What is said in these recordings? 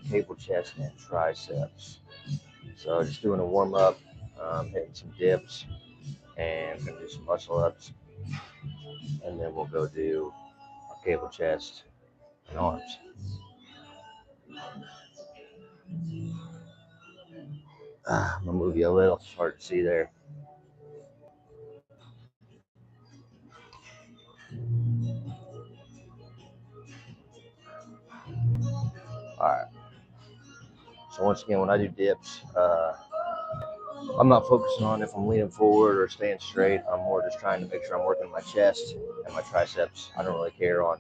cable chest and triceps. So just doing a warm up, hitting some dips, and gonna do some muscle ups, and then we'll go do our cable chest and arms. I'm gonna move you a little, it's hard to see there. All right. So once again, when I do dips, I'm not focusing on if I'm leaning forward or staying straight. I'm more just trying to make sure I'm working my chest and my triceps. I don't really care on,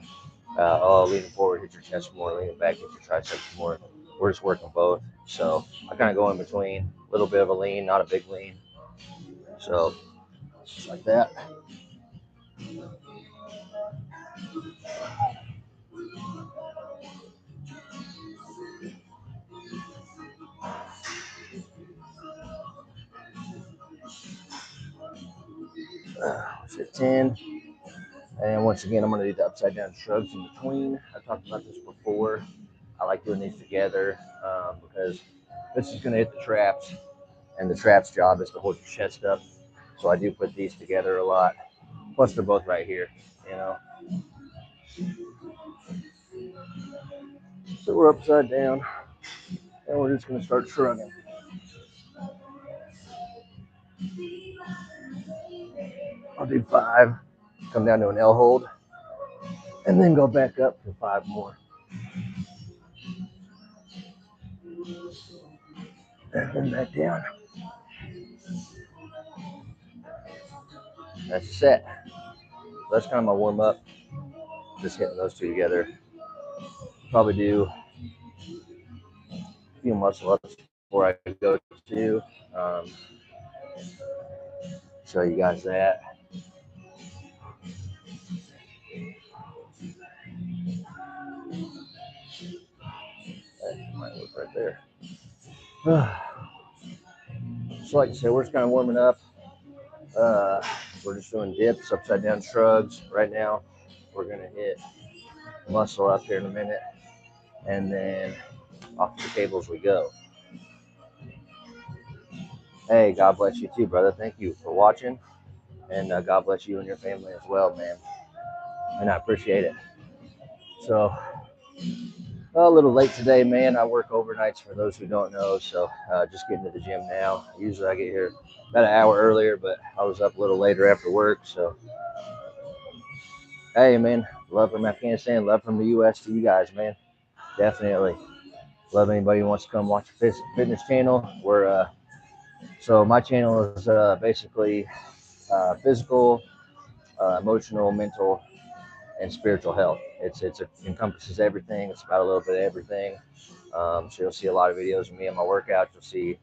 leaning forward, hit your chest more, leaning back, hit your triceps more. We're just working both. So I kind of go in between, a little bit of a lean, not a big lean. So just like that. 10. And once again, I'm going to do the upside down shrugs in between. I talked about this before. I like doing these together because this is going to hit the traps, and the traps job is to hold your chest up. So I do put these together a lot. Plus, they're both right here, you know. So we're upside down, and we're just going to start shrugging. I'll do 5, come down to an L hold, and then go back up for 5 more. And then back down. That's set. So that's kind of my warm up. Just hitting those two together. Probably do a few muscle ups before I go to. Show you guys that. That might look right there. So like I said, we're just kind of warming up. We're just doing dips, upside down shrugs right now. We're gonna hit muscle up here in a minute, and then off the cables we go. Hey, God bless you too, brother. Thank you for watching, and God bless you and your family as well, man. And I appreciate it. So, a little late today, man. I work overnights for those who don't know, so just getting to the gym now. Usually I get here about an hour earlier, but I was up a little later after work. So, hey, man, love from Afghanistan, love from the U.S. to you guys, man. Definitely love anybody who wants to come watch the fitness channel. So my channel is basically physical, emotional, mental, and spiritual health. It encompasses everything. It's about a little bit of everything. So you'll see a lot of videos of me and my workouts. You'll see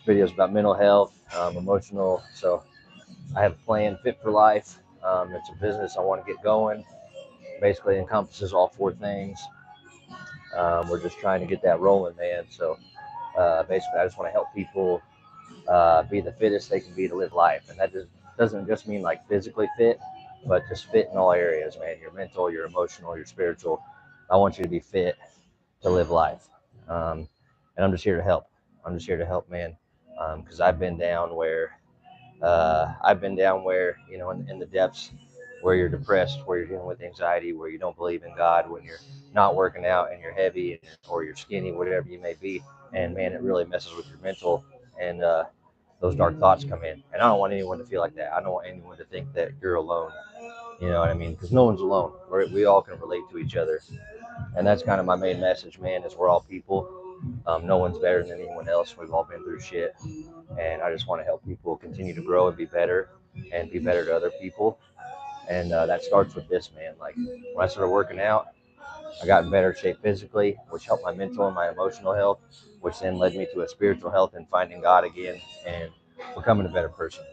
videos about mental health, emotional. So I have a plan, Fit for Life. It's a business I want to get going. Basically encompasses all 4 things. We're just trying to get that rolling, man. So basically, I just want to help people be the fittest they can be to live life, and that doesn't just mean like physically fit, but just fit in all areas, man. Your mental, your emotional, your spiritual. I want you to be fit to live life, and I'm just here to help. I'm just here to help, man, because I've been down where in the depths where you're depressed, where you're dealing with anxiety, where you don't believe in God, when you're not working out and you're heavy or you're skinny, whatever you may be. And man, it really messes with your mental, and those dark thoughts come in. And I don't want anyone to feel like that. I don't want anyone to think that you're alone. You know what I mean? Because no one's alone. We all can relate to each other, and that's kind of my main message, man. Is we're all people. No one's better than anyone else. We've all been through shit, and I just want to help people continue to grow and be better to other people. And that starts with this, man. Like when I started working out, I got in better shape physically, which helped my mental and my emotional health, which then led me to a spiritual health and finding God again and becoming a better person.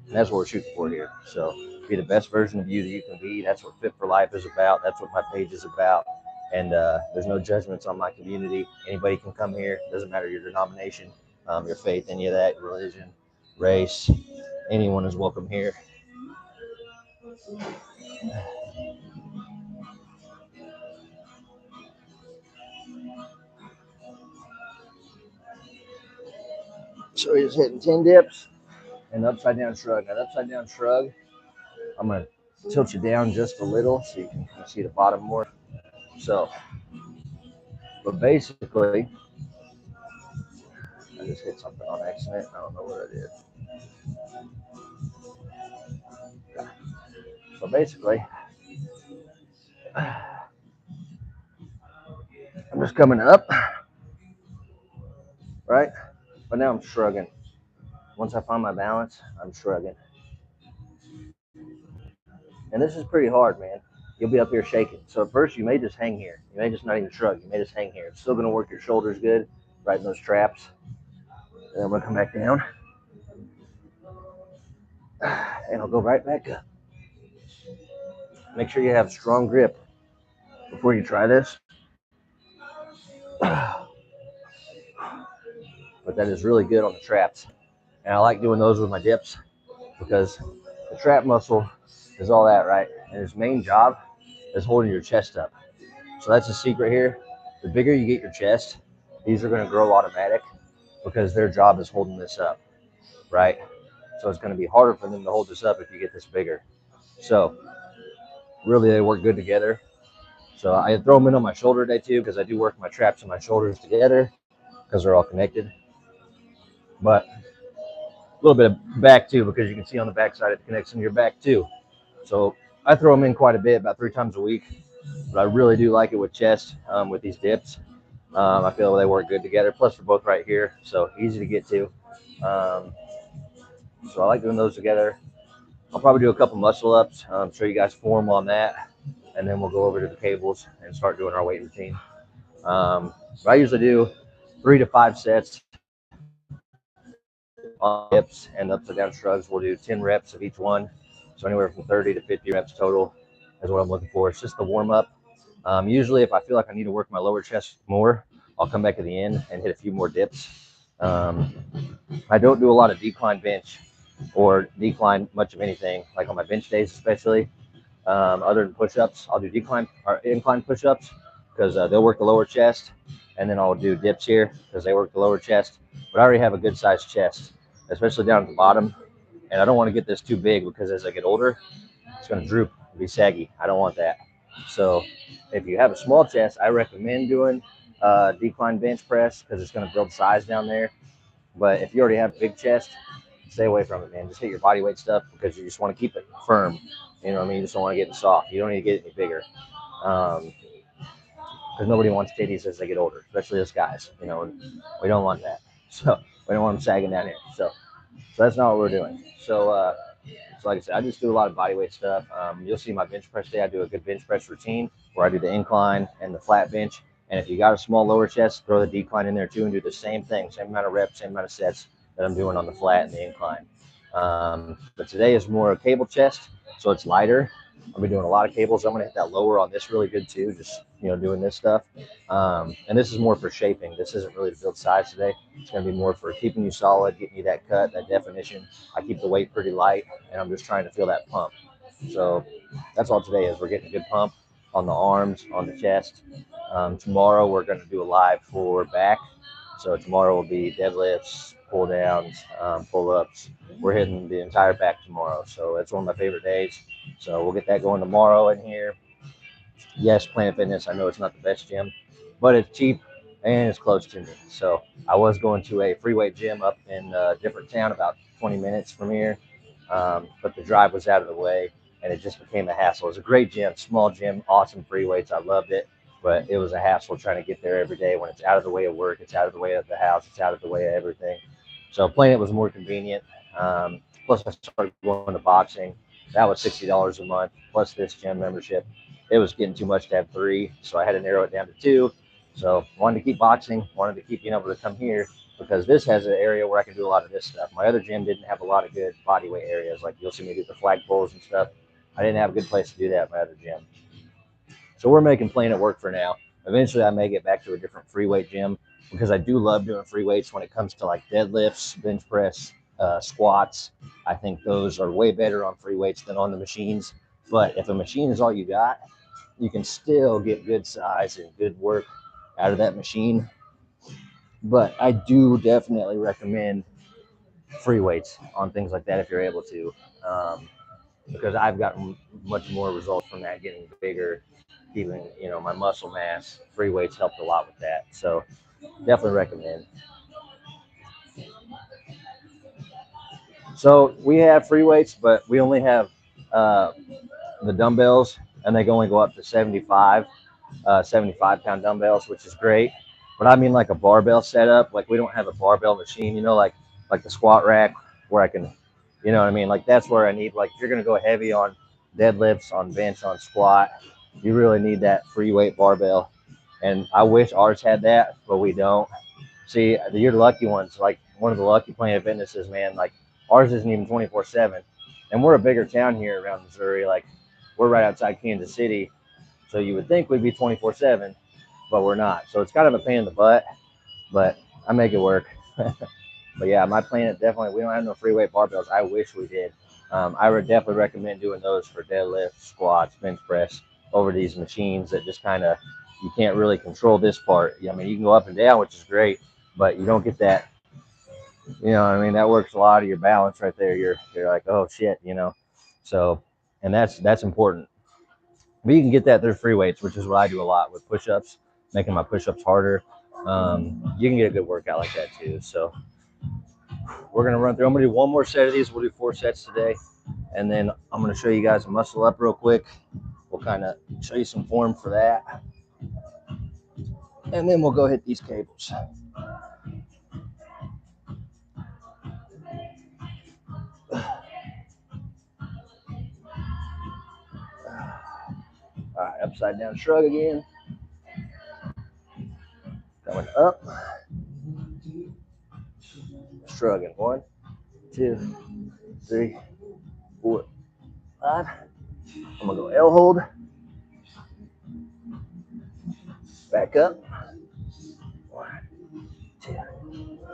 And that's what we're shooting for here. So be the best version of you that you can be. That's what Fit for Life is about. That's what my page is about. And there's no judgments on my community. Anybody can come here. Doesn't matter your denomination, your faith, any of that, religion, race. Anyone is welcome here. So he's hitting 10 dips and upside down shrug. Now, upside down shrug, I'm going to tilt you down just a little so you can see the bottom more. So, but basically, I just hit something on accident. I don't know what it is. So basically, I'm just coming up, right? But now I'm shrugging. Once I find my balance, I'm shrugging. And this is pretty hard, man. You'll be up here shaking. So at first, you may just hang here. You may just not even shrug. You may just hang here. It's still going to work your shoulders good, right in those traps. And I'm going to come back down. And I'll go right back up. Make sure you have strong grip before you try this. But that is really good on the traps. And I like doing those with my dips because the trap muscle is all that, right? And its main job is holding your chest up. So that's the secret here. The bigger you get your chest, these are going to grow automatic because their job is holding this up, right? So it's going to be harder for them to hold this up if you get this bigger. So really they work good together. So I throw them in on my shoulder today too because I do work my traps and my shoulders together because they're all connected. But a little bit of back too because you can see on the back side it connects into your back too. So I throw them in quite a bit, about 3 times a week. But I really do like it with chest with these dips. I feel they work good together. Plus, they're both right here, so easy to get to. So I like doing those together. I'll probably do a couple muscle ups, show you guys form on that, and then we'll go over to the cables and start doing our weight routine. But I usually do 3 to 5 sets on dips and upside down shrugs. We'll do 10 reps of each one, so anywhere from 30 to 50 reps total is what I'm looking for. It's just the warm up. Usually, if I feel like I need to work my lower chest more, I'll come back at the end and hit a few more dips. I don't do a lot of decline bench or decline much of anything, like on my bench days especially. Other than push-ups, I'll do decline or incline push-ups because they'll work the lower chest, and then I'll do dips here because they work the lower chest. But I already have a good sized chest, especially down at the bottom, and I don't want to get this too big because as I get older, it's going to droop and be saggy. I don't want that. So if you have a small chest, I recommend doing decline bench press because it's going to build size down there. But if you already have a big chest, stay away from it, man. Just hit your body weight stuff because you just want to keep it firm. You know what I mean? You just don't want to get it soft. You don't need to get it any bigger. Because nobody wants titties as they get older, especially us guys. You know, we don't want that. So we don't want them sagging down here. So that's not what we're doing. So like I said, I just do a lot of body weight stuff. You'll see my bench press day. I do a good bench press routine where I do the incline and the flat bench. And if you got a small lower chest, throw the decline in there too and do the same thing, same amount of reps, same amount of sets that I'm doing on the flat and the incline. But today is more a cable chest, so it's lighter. I'll be doing a lot of cables. I'm gonna hit that lower on this really good too, just doing this stuff. And this is more for shaping. This isn't really to build size today. It's gonna be more for keeping you solid, getting you that cut, that definition. I keep the weight pretty light, and I'm just trying to feel that pump. So that's all today is. We're getting a good pump on the arms, on the chest. Tomorrow we're gonna do a live for back. So tomorrow will be deadlifts, pull downs, pull ups. We're hitting the entire back tomorrow. So that's one of my favorite days. So we'll get that going tomorrow in here. Yes, Planet Fitness. I know it's not the best gym, but it's cheap and it's close to me. So I was going to a free weight gym up in a different town about 20 minutes from here. But the drive was out of the way and it just became a hassle. It was a great gym, small gym, awesome free weights. I loved it, but it was a hassle trying to get there every day when it's out of the way of work, it's out of the way of the house, it's out of the way of everything. So Planet was more convenient. Plus I started going to boxing. That was $60 a month plus this gym membership. It was getting too much to have 3, so I had to narrow it down to 2. So wanted to keep boxing, wanted to keep being able to come here because this has an area where I can do a lot of this stuff. My other gym didn't have a lot of good body weight areas. Like you'll see me do the flag pulls and stuff. I didn't have a good place to do that at my other gym. So we're making Planet work for now. Eventually I may get back to a different free weight gym because I do love doing free weights when it comes to like deadlifts, bench press, squats. I think those are way better on free weights than on the machines. But if a machine is all you got, you can still get good size and good work out of that machine. But I do definitely recommend free weights on things like that if you're able to, because I've gotten much more results from that, getting bigger, keeping my muscle mass. Free weights helped a lot with that, so definitely recommend. So we have free weights, but we only have uh, the dumbbells, and they can only go up to 75 pound dumbbells, which is great. But I mean like a barbell setup. Like we don't have a barbell machine, like the squat rack where I can, what I mean? Like that's where I need, like if you're gonna go heavy on deadlifts, on bench, on squat, you really need that free weight barbell. And I wish ours had that, but we don't. See, you're the lucky ones. Like one of the lucky Planet Fitnesses, man. Like ours isn't even 24/7, and we're a bigger town here around Missouri. Like we're right outside Kansas City, so you would think we'd be 24/7, but we're not. So it's kind of a pain in the butt, but I make it work. But yeah, my Planet definitely. We don't have no free weight barbells. I wish we did. I would definitely recommend doing those for deadlift, squats, bench press over these machines that just kind of you can't really control this part. I mean, you can go up and down, which is great, but you don't get that. What I mean? That works a lot of your balance right there. You're like, oh shit. So, and that's important. But you can get that through free weights, which is what I do a lot with push-ups, making my push-ups harder. You can get a good workout like that too. So we're gonna run through. I'm gonna do one more set of these. We'll do 4 sets today, and then I'm gonna show you guys a muscle up real quick. We'll kind of show you some form for that, and then we'll go hit these cables. All right, upside down shrug again. Coming up, shrugging. 1, 2, 3, 4, 5. I'm gonna go L hold. Back up. 1, 2,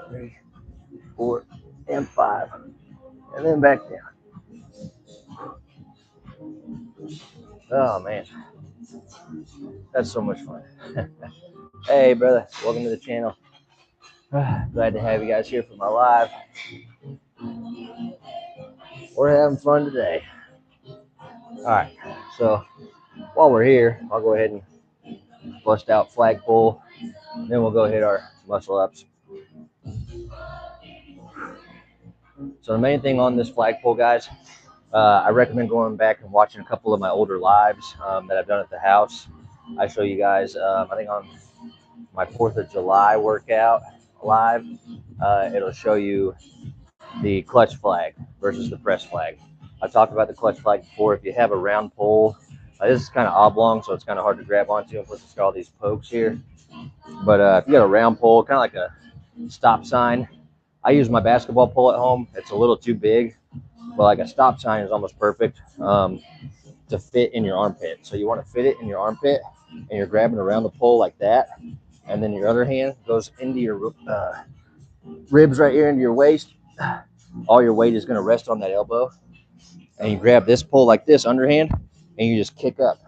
3, 4, and 5. And then back down. Oh man, that's so much fun. Hey brother, welcome to the channel. Glad to have you guys here for my live. We're having fun today. All right, so while we're here, I'll go ahead and bust out flagpole. Then we'll go hit our muscle ups. So the main thing on this flagpole, guys, I recommend going back and watching a couple of my older lives that I've done at the house. I show you guys, I think on my 4th of July workout live, it'll show you the clutch flag versus the press flag. I talked about the clutch flag before. If you have a round pole, this is kind of oblong, so it's kind of hard to grab onto. And plus, it's got all these pokes here. But if you got a round pole, kind of like a stop sign, I use my basketball pole at home. It's a little too big, but like a stop sign is almost perfect to fit in your armpit. So you want to fit it in your armpit, and you're grabbing around the pole like that, and then your other hand goes into your ribs right here into your waist. All your weight is going to rest on that elbow, and you grab this pole like this underhand, and you just kick up.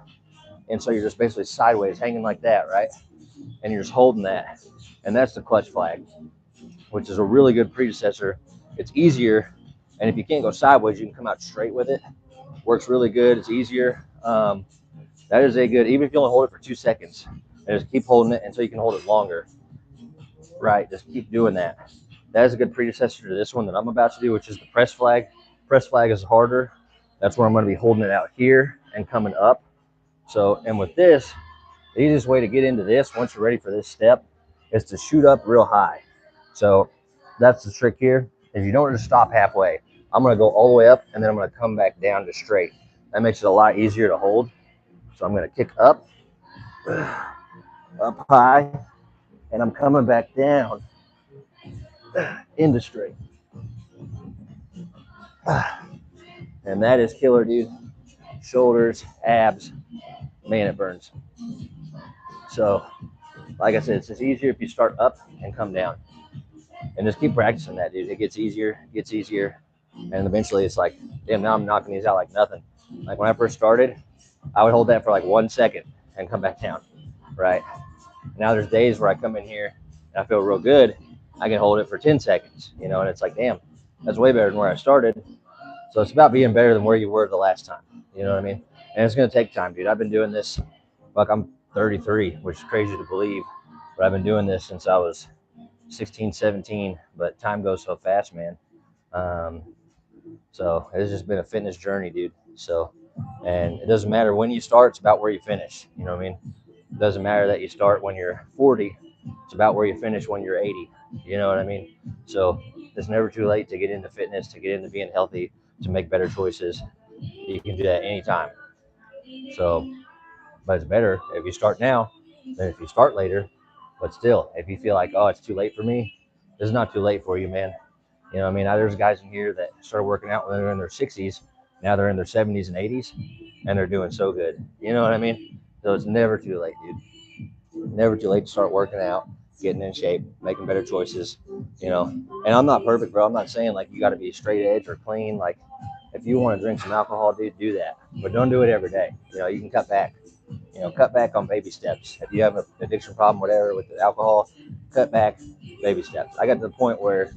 And so you're just basically sideways hanging like that, right? And you're just holding that. And that's the clutch flag, which is a really good predecessor. It's easier, and if you can't go sideways, you can come out straight with it. Works really good. It's easier. That is a good, even if you only hold it for 2 seconds, and just keep holding it until you can hold it longer. Right, just keep doing that. That is a good predecessor to this one that I'm about to do, which is the press flag. Press flag is harder. That's where I'm going to be holding it out here and coming up. So, and with this, the easiest way to get into this, once you're ready for this step, is to shoot up real high. So that's the trick here, is you don't just stop halfway. I'm going to go all the way up, and then I'm going to come back down to straight. That makes it a lot easier to hold. So I'm going to kick up high, and I'm coming back down into straight. And that is killer, dude. Shoulders, abs, man, it burns. So, like I said, it's just easier if you start up and come down. And just keep practicing that, dude. It gets easier, and eventually it's like, damn, now I'm knocking these out like nothing. Like when I first started, I would hold that for like 1 second and come back down, right? Now there's days where I come in here and I feel real good. I can hold it for 10 seconds, and it's like, damn, That's way better than where I started. So it's about being better than where you were the last time. You know what I mean? And it's going to take time, dude. I've been doing this, like I'm 33, which is crazy to believe, but I've been doing this since I was 16, 17. But time goes so fast, man. Um, so it's just been a fitness journey, dude. So, and it doesn't matter when you start, it's about where you finish. You know what I mean? It doesn't matter that you start when you're 40, it's about where you finish when you're 80. You know what I mean? So it's never too late to get into fitness, to get into being healthy, to make better choices. You can do that anytime. So, but it's better if you start now than if you start later. But still, if you feel like, oh, it's too late for me, it's not too late for you, man. You know what I mean? There's guys in here that started working out when they're in their 60s. Now they're in their 70s and 80s, and they're doing so good. You know what I mean? So it's never too late, dude. Never too late to start working out, getting in shape, making better choices. You know, and I'm not perfect, bro. I'm not saying like you got to be straight edge or clean. Like, if you want to drink some alcohol, dude, do that. But don't do it every day. You know, you can cut back. You know, cut back on baby steps. If you have an addiction problem, whatever, with the alcohol, cut back, baby steps. I got to the point where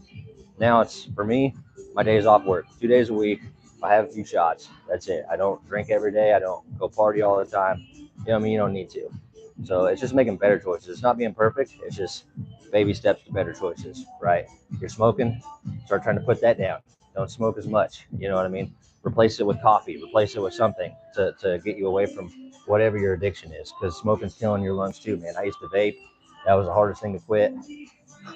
now it's, for me, my days off work, 2 days a week. I have a few shots. That's it. I don't drink every day. I don't go party all the time. You know what I mean? You don't need to. So it's just making better choices. It's not being perfect. It's just baby steps to better choices, right? You're smoking, start trying to put that down. Don't smoke as much. You know what I mean? Replace it with coffee. Replace it with something to get you away from whatever your addiction is, because smoking's killing your lungs too, man. I used to vape. That was the hardest thing to quit.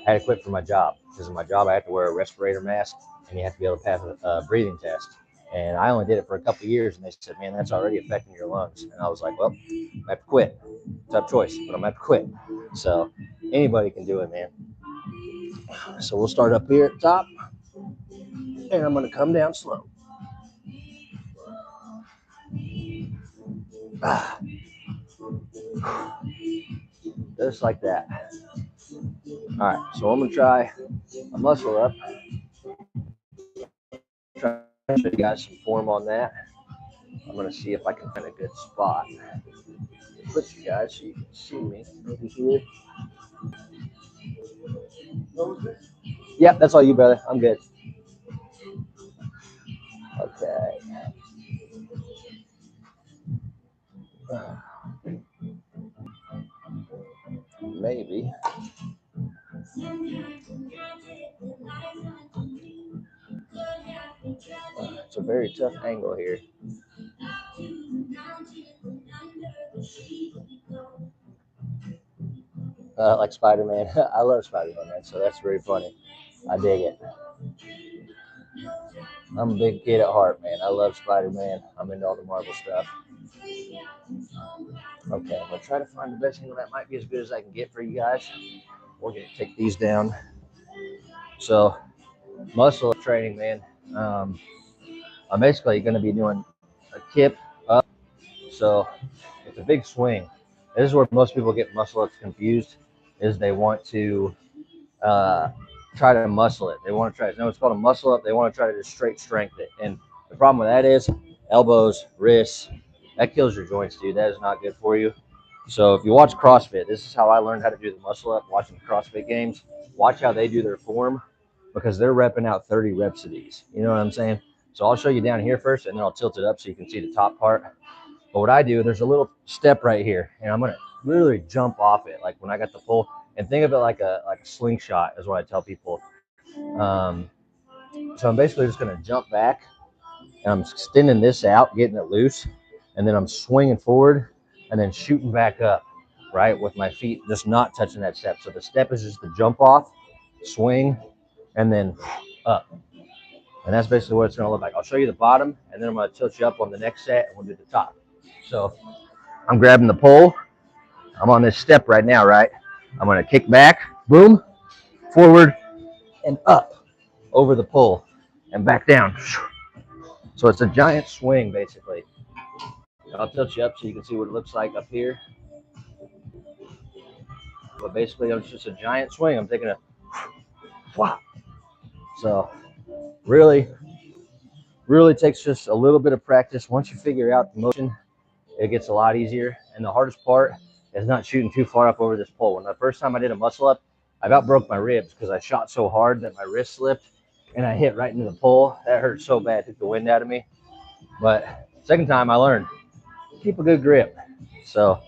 I had to quit for my job, because in my job I have to wear a respirator mask and you have to be able to pass a breathing test. And I only did it for a couple of years, and they said, "Man, that's already affecting your lungs." And I was like, "Well, I have to quit. Tough choice, but I'm gonna have to quit." So anybody can do it, man. So we'll start up here at the top, and I'm gonna come down slow. Ah, just like that. All right, so I'm gonna try a muscle up. Try to show you guys some form on that. I'm gonna see if I can find a good spot. Put you guys so you can see me over here. Yeah, that's all you, brother. I'm good. Okay. Maybe. It's a very tough angle here. Like Spider-Man. I love Spider-Man, man. So that's very funny. I dig it. I'm a big kid at heart, man. I love Spider-Man. I'm into all the Marvel stuff. Okay, I'm gonna try to find the best angle that might be as good as I can get for you guys. We're gonna take these down. So, muscle training, man. Um, I'm basically gonna be doing a kip up. So it's a big swing. This is where most people get muscle ups confused. Is they want to uh, try to muscle it. They want to try. No, it's called a muscle up. They want to try to just straight strength it. And the problem with that is elbows, wrists. That kills your joints, dude. That is not good for you. So if you watch CrossFit, this is how I learned how to do the muscle up. Watching CrossFit games, watch how they do their form, because they're repping out 30 reps of these. You know what I'm saying? So I'll show you down here first, and then I'll tilt it up so you can see the top part. But what I do, there's a little step right here, and I'm gonna literally jump off it, like when I got the pull. And think of it like a slingshot is what I tell people. Um, so I'm basically just gonna jump back, and I'm extending this out, getting it loose, and then I'm swinging forward, and then shooting back up, right, with my feet just not touching that step. So the step is just the jump off, swing, and then up. And that's basically what it's gonna look like. I'll show you the bottom, and then I'm gonna tilt you up on the next set, and we'll do the top. So I'm grabbing the pole. I'm on this step right now, right? I'm gonna kick back, boom, forward, and up over the pole, and back down. So it's a giant swing, basically. I'll tilt you up so you can see what it looks like up here. But basically, it's just a giant swing. I'm taking a flop. So really, really takes just a little bit of practice. Once you figure out the motion, it gets a lot easier. And the hardest part is not shooting too far up over this pole. When the first time I did a muscle up, I about broke my ribs because I shot so hard that my wrist slipped and I hit right into the pole. That hurt so bad, took the wind out of me. But second time I learned, keep a good grip. So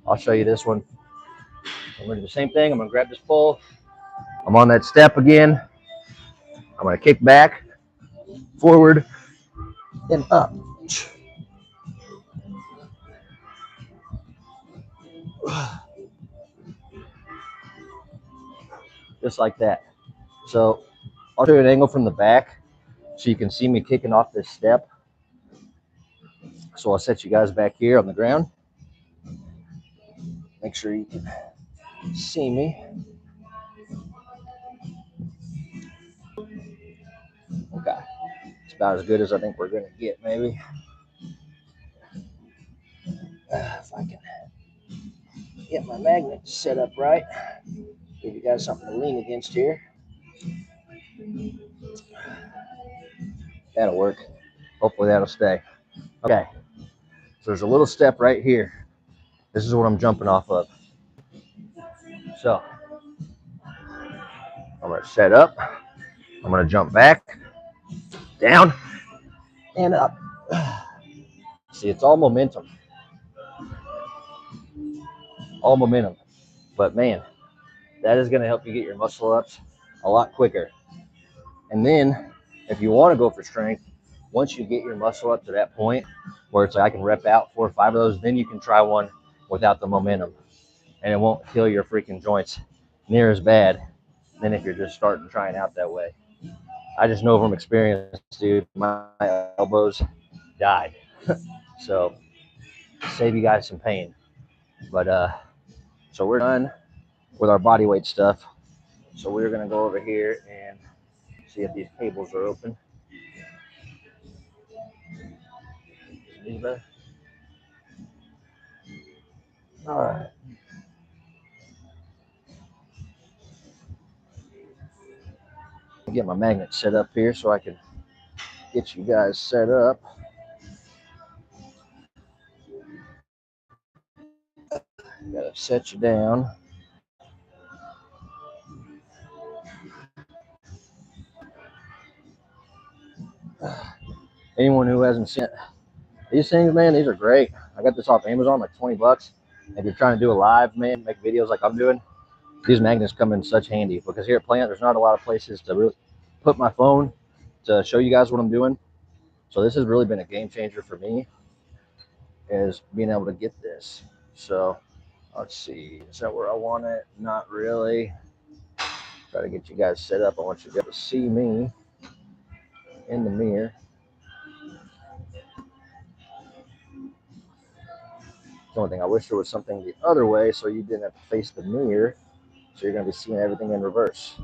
I'll show you this one. I'm gonna do the same thing. I'm gonna grab this pole. I'm on that step again. I'm gonna kick back, forward, and up. Just like that. So I'll show you an angle from the back so you can see me kicking off this step. So I'll set you guys back here on the ground. Make sure you can see me. Okay. It's about as good as I think we're going to get, maybe. If I can get my magnet set up right, give you guys something to lean against here. That'll work. Hopefully that'll stay. Okay. So there's a little step right here. This is what I'm jumping off of. So I'm going to set up. I'm going to jump back, down, and up. See, it's all momentum. All momentum. But man, that is going to help you get your muscle ups a lot quicker. And then if you want to go for strength, once you get your muscle up to that point where it's like I can rep out 4 or 5 of those, then you can try one without the momentum. And it won't kill your freaking joints near as bad than if you're just starting trying out that way. I just know from experience, dude, my elbows died. So save you guys some pain. But so we're done with our body weight stuff. So we're gonna go over here and see if these cables are open. All right. Get my magnet set up here so I can get you guys set up. Gotta set you down. Anyone who hasn't seen it, these things, man, these are great. I got this off Amazon, like 20 bucks. If you're trying to do a live, man, make videos like I'm doing, these magnets come in such handy because here at Plant, there's not a lot of places to really put my phone to show you guys what I'm doing. So this has really been a game changer for me, is being able to get this. So let's see, is that where I want it? Not really. Try to get you guys set up. I want you to be able to see me in the mirror. The only thing, I wish there was something the other way so you didn't have to face the mirror. So you're going to be seeing everything in reverse.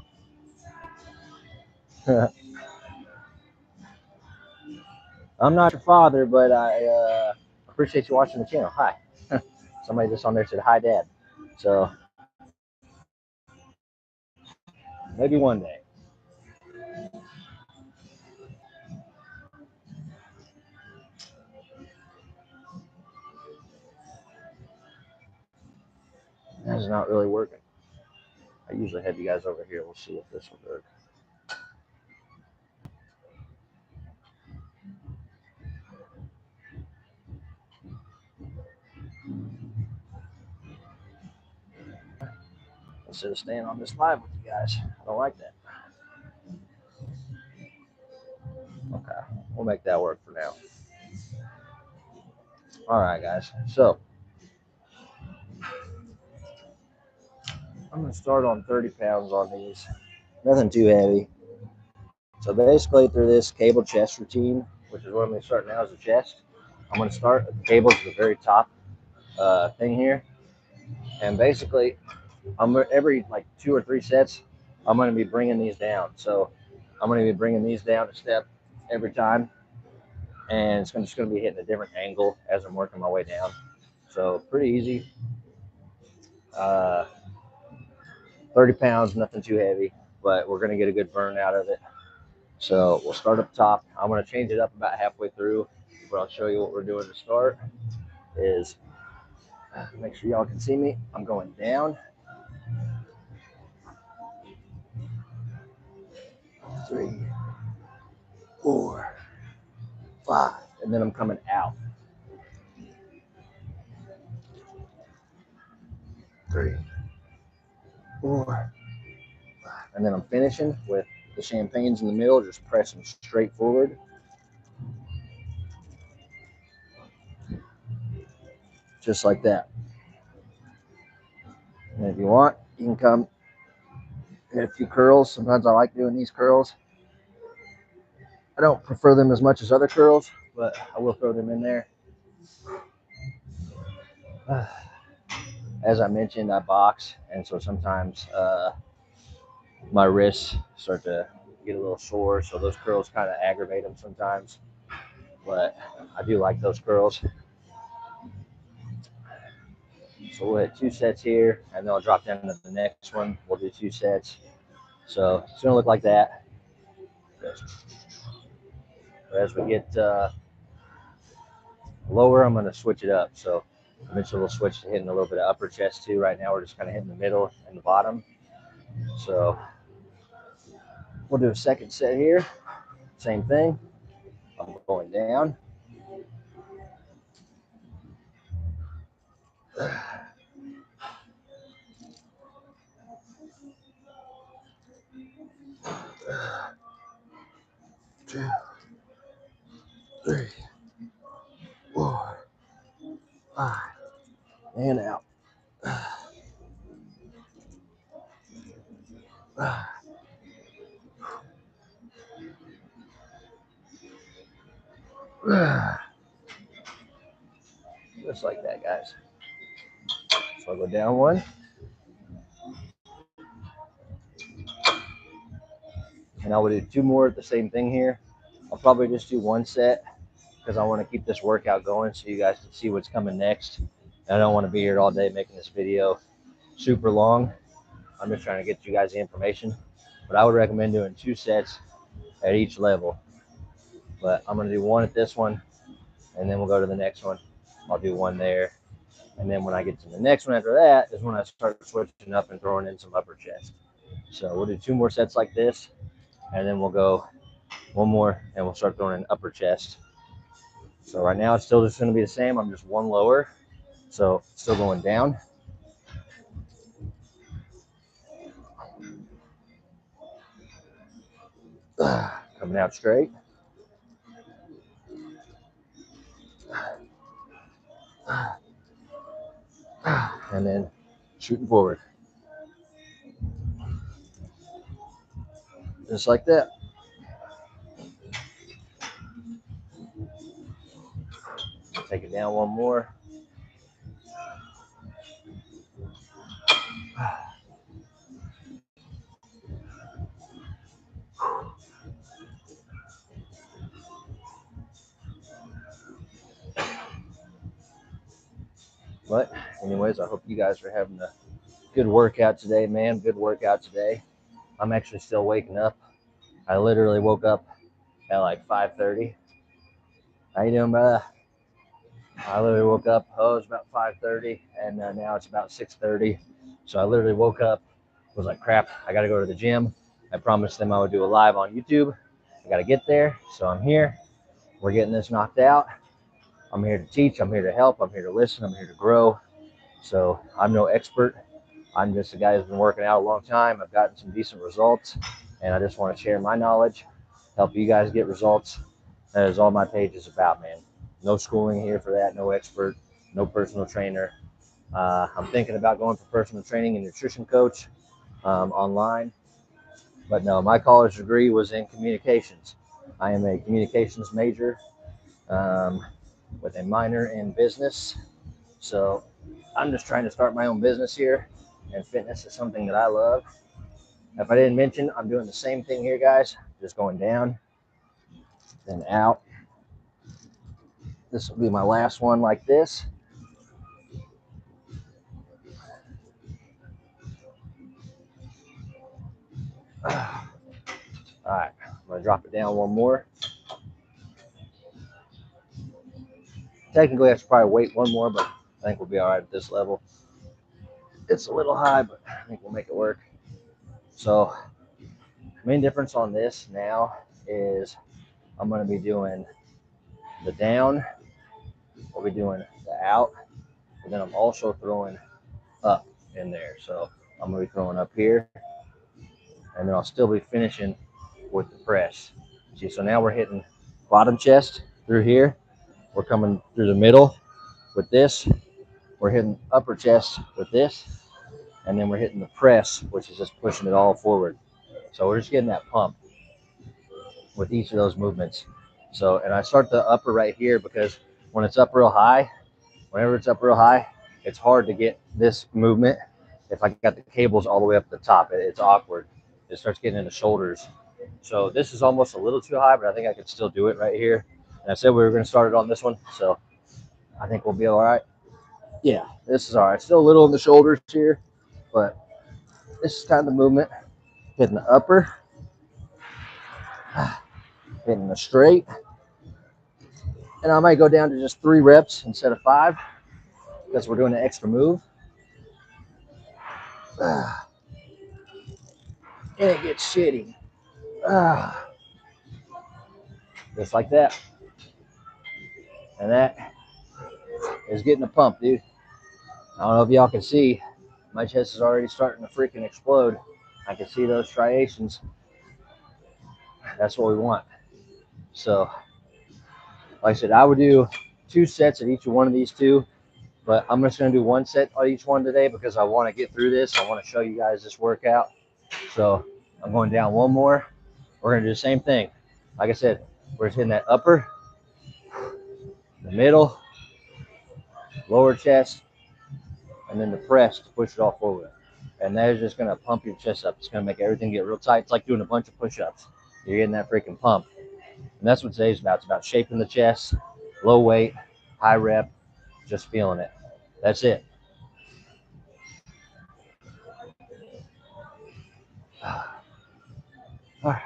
I'm not your father, but I appreciate you watching the channel. Hi. Somebody just on there said, hi, Dad. So maybe one day. That's not really working. I usually have you guys over here. We'll see if this will work. Instead of staying on this live with you guys, I don't like that. Okay, we'll make that work for now. All right, guys. So I'm going to start on 30 pounds on these. Nothing too heavy. So basically through this cable chest routine, which is what I'm going to start now is the chest, I'm going to start at the cables at the very top thing here. And basically, every like 2 or 3 sets, I'm going to be bringing these down. So I'm going to be bringing these down a step every time. And it's just going to be hitting a different angle as I'm working my way down. So pretty easy. 30 pounds, nothing too heavy, but we're going to get a good burn out of it. So we'll start up top. I'm going to change it up about halfway through, but I'll show you what we're doing to start. Is make sure y'all can see me. I'm going down. 3, 4, 5, and then I'm coming out. 3, 4, 5, and then I'm finishing with the champagnes in the middle, just pressing straight forward. Just like that. And if you want, you can come hit a few curls. Sometimes I like doing these curls. I don't prefer them as much as other curls, but I will throw them in there. As I mentioned, I box, and so sometimes my wrists start to get a little sore, so those curls kind of aggravate them sometimes. But I do like those curls. So we'll hit 2 sets here, and then I'll drop down to the next one. We'll do 2 sets. So it's going to look like that. As we get lower, I'm going to switch it up. So eventually we'll switch to hitting a little bit of upper chest too. Right now we're just kind of hitting the middle and the bottom. So we'll do a second set here. Same thing. I'm going down. Two, 3, 4, 5, and out. Just like that, guys. So I'll go down one. And I will do 2 more at the same thing here. I'll probably just do 1 set because I want to keep this workout going so you guys can see what's coming next. And I don't want to be here all day making this video super long. I'm just trying to get you guys the information. But I would recommend doing 2 sets at each level. But I'm going to do 1 at this one, and then we'll go to the next one. I'll do 1 there. And then when I get to the next one after that is when I start switching up and throwing in some upper chest. So we'll do 2 more sets like this, and then we'll go 1 more, and we'll start throwing in upper chest. So right now it's still just going to be the same. I'm just 1 lower. So still going down. Coming out straight. And then shooting forward. Just like that. Take it down 1 more. But anyways, I hope you guys are having a good workout today, man. Good workout today. I'm actually still waking up. I literally woke up at like 5:30. How you doing, brother? I literally woke up. Oh, it was about 5:30, and now it's about 6:30. So I literally woke up, was like, crap, I got to go to the gym. I promised them I would do a live on YouTube. I got to get there. So I'm here. We're getting this knocked out. I'm here to teach. I'm here to help. I'm here to listen. I'm here to grow. So I'm no expert. I'm just a guy who's been working out a long time. I've gotten some decent results, and I just want to share my knowledge, help you guys get results. That is all my page is about, man. No schooling here for that, no expert, no personal trainer. I'm thinking about going for personal training and nutrition coach online. But no, my college degree was in communications. I am a communications major with a minor in business. So I'm just trying to start my own business here, and fitness is something that I love. If I didn't mention, I'm doing the same thing here, guys. Just going down, then out. This will be my last one like this. All right, I'm gonna drop it down 1 more. Technically, I should probably wait 1 more, but I think we'll be all right at this level. It's a little high, but I think we'll make it work. So Main difference on this now is I'm going to be doing the down, I'll be doing the out, and then I'm also throwing up in there. So I'm going to be throwing up here, and then I'll still be finishing with the press. See, so now we're hitting bottom chest through here. We're coming through the middle with this. We're hitting upper chest with this, and then we're hitting the press, which is just pushing it all forward. So we're just getting that pump with each of those movements. So, and I start the upper right here because when it's up real high, whenever it's up real high, it's hard to get this movement. If I got the cables all the way up the top, it's awkward. It starts getting in the shoulders. So this is almost a little too high, but I think I could still do it right here. And I said we were going to start it on this one, so I think we'll be all right. Yeah, this is all right. Still a little in the shoulders here, but this is kind of the movement. Hitting the upper, hitting the straight. And I might go down to just 3 reps instead of 5 because we're doing an extra move. And it gets shitty. Just like that. And that is getting a pump, dude. I don't know if y'all can see. My chest is already starting to freaking explode. I can see those striations. That's what we want. So, like I said, I would do 2 sets at each one of these 2. But I'm just going to do 1 set on each one today because I want to get through this. I want to show you guys this workout. So I'm going down 1 more. We're going to do the same thing. Like I said, we're just hitting that upper, the middle, lower chest, and then the press to push it all forward. And that is just going to pump your chest up. It's going to make everything get real tight. It's like doing a bunch of push-ups. You're getting that freaking pump. And that's what today's about. It's about shaping the chest, low weight, high rep, just feeling it. That's it. All right.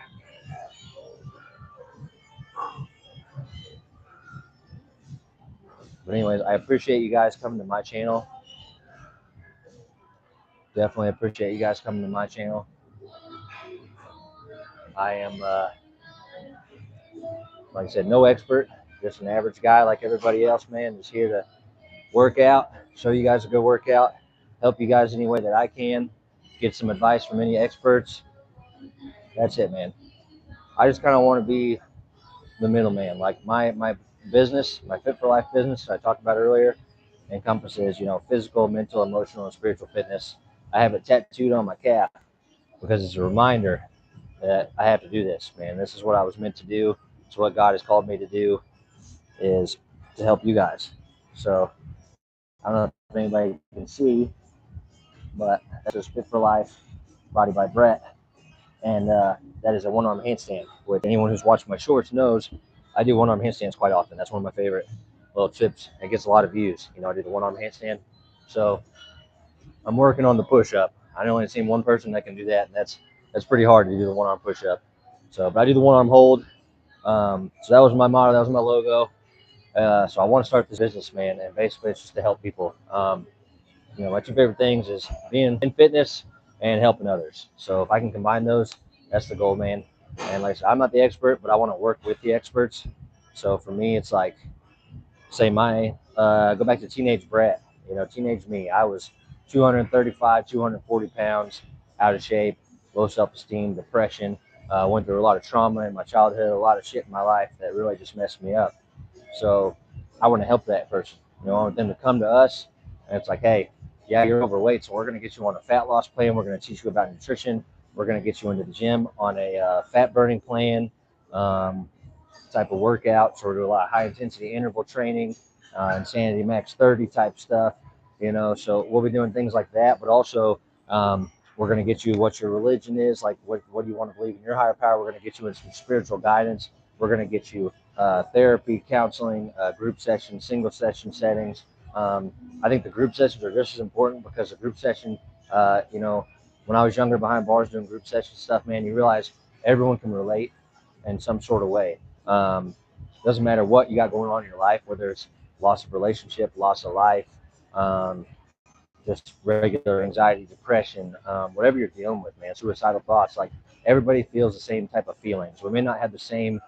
But anyways, I appreciate you guys coming to my channel. Definitely appreciate you guys coming to my channel. I am, like I said, no expert, just an average guy like everybody else, man. Just here to work out, show you guys a good workout, help you guys any way that I can, get some advice from any experts. That's it, man. I just kind of want to be the middleman. Like my business, my Fit for Life business I talked about earlier, encompasses, physical, mental, emotional, and spiritual fitness. I have it tattooed on my calf because it's a reminder that I have to do this, man. This is what I was meant to do. It's what God has called me to do, is to help you guys. So I don't know if anybody can see, but that's just Fit for Life, Body by Brett. And that is a 1-arm handstand, which anyone who's watched my shorts knows I do 1-arm handstands quite often. That's one of my favorite little tips. It gets a lot of views. I do the 1-arm handstand. So I'm working on the push-up. I only seen one person that can do that, and that's pretty hard to do the 1-arm push-up. So, but I do the 1-arm hold. So that was my motto. That was my logo. So I want to start this business, man, and basically it's just to help people. My 2 favorite things is being in fitness and helping others. So if I can combine those, that's the goal, man. And like I said, I'm not the expert, but I want to work with the experts. So for me, it's like, say go back to teenage Brett, teenage me. I was 235, 240 pounds, out of shape, low self-esteem, depression. Went through a lot of trauma in my childhood, a lot of shit in my life that really just messed me up. So I want to help that person. I want them to come to us, and it's like, hey, yeah, you're overweight, so we're going to get you on a fat loss plan. We're going to teach you about nutrition. We're going to get you into the gym on a fat burning plan. Type of workout. So we're doing a lot of high intensity interval training, Insanity Max 30 type stuff, so we'll be doing things like that, but also we're going to get you what your religion is, like what do you want to believe in your higher power. We're going to get you in some spiritual guidance. We're going to get you therapy, counseling, group sessions, single session settings. I think the group sessions are just as important because the group session, when I was younger behind bars doing group session stuff, man, you realize everyone can relate in some sort of way. Doesn't matter what you got going on in your life, whether it's loss of relationship, loss of life, just regular anxiety, depression, whatever you're dealing with, man, suicidal thoughts. Like everybody feels the same type of feelings. We may not have the same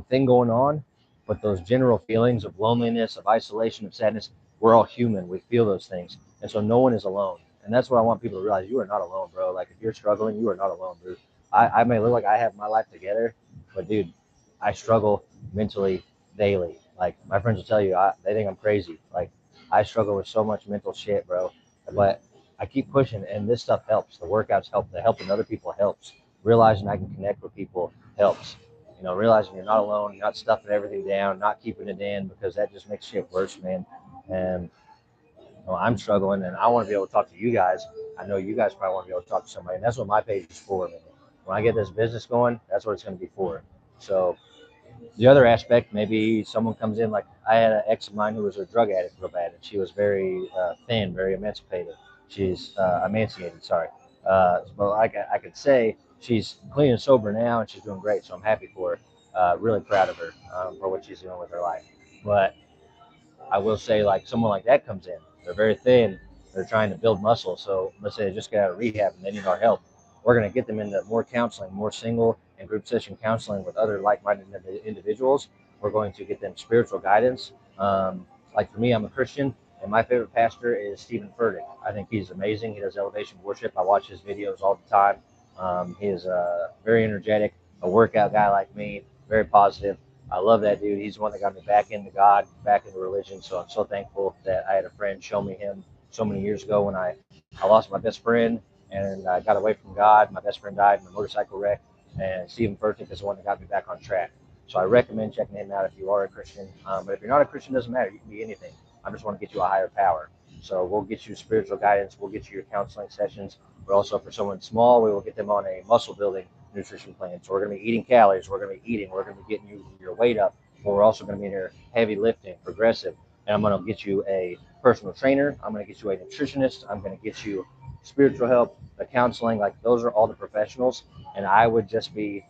thing going on, but those general feelings of loneliness, of isolation, of sadness, we're all human. We feel those things. And so no one is alone. And that's what I want people to realize. You are not alone, bro. Like, if you're struggling, you are not alone, dude. I may look like I have my life together, but dude, I struggle mentally daily. Like, my friends will tell you, they think I'm crazy. Like, I struggle with so much mental shit, bro. But I keep pushing, and this stuff helps. The workouts help. The helping other people helps. Realizing I can connect with people helps. You know, realizing you're not alone, you're not stuffing everything down, not keeping it in, because that just makes shit worse, man. And I'm struggling, and I want to be able to talk to you guys. I know you guys probably want to be able to talk to somebody, and that's what my page is for, man. When I get this business going, that's what it's going to be for. So the other aspect, maybe someone comes in, like I had an ex of mine who was a drug addict real bad, and she was very thin, very emancipated. She's emancipated, sorry. But like I could say, she's clean and sober now, and she's doing great. So I'm happy for her. Really proud of her for what she's doing with her life. But I will say, like, someone like that comes in, they're very thin, they're trying to build muscle. So let's say they just get out of rehab and they need our help. We're going to get them into more counseling, more single and group session counseling with other like-minded individuals. We're going to get them spiritual guidance. Like for me, I'm a Christian, and my favorite pastor is Stephen Furtick. I think he's amazing. He does elevation worship. I watch his videos all the time. He is very energetic, a workout guy like me, very positive. I love that dude. He's the one that got me back into God, back into religion. So I'm so thankful that I had a friend show me him so many years ago when I lost my best friend and I got away from God. My best friend died in a motorcycle wreck, and Stephen Furtick is the one that got me back on track. So I recommend checking him out if you are a Christian. But if you're not a Christian, it doesn't matter. You can be anything. I just want to get you a higher power. So we'll get you spiritual guidance. We'll get you your counseling sessions. But also for someone small, we will get them on a muscle building nutrition plan. So we're going to be eating calories. We're going to be eating. We're going to be getting you your weight up. But we're also going to be in here heavy lifting, progressive. And I'm going to get you a personal trainer. I'm going to get you a nutritionist. I'm going to get you spiritual help, the counseling. Like, those are all the professionals. And I would just be,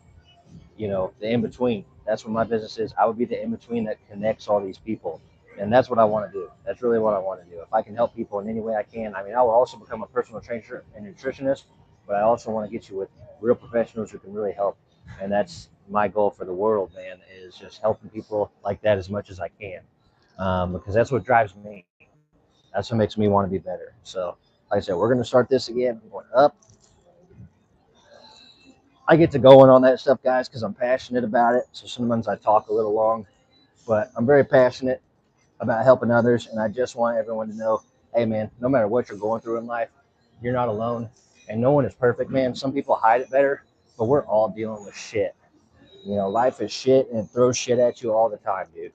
the in between. That's what my business is. I would be the in between that connects all these people. And that's what I want to do. That's really what I want to do. If I can help people in any way I can. I mean, I will also become a personal trainer and nutritionist, but I also want to get you with real professionals who can really help. And that's my goal for the world, man, is just helping people like that as much as I can. Because that's what drives me. That's what makes me want to be better. So, like I said, we're going to start this again. We're going up. I get to going on that stuff, guys, because I'm passionate about it. So sometimes I talk a little long, but I'm very passionate about helping others. And I just want everyone to know, hey, man, no matter what you're going through in life, you're not alone. And no one is perfect, man. Some people hide it better, but we're all dealing with shit. Life is shit, and it throws shit at you all the time, dude.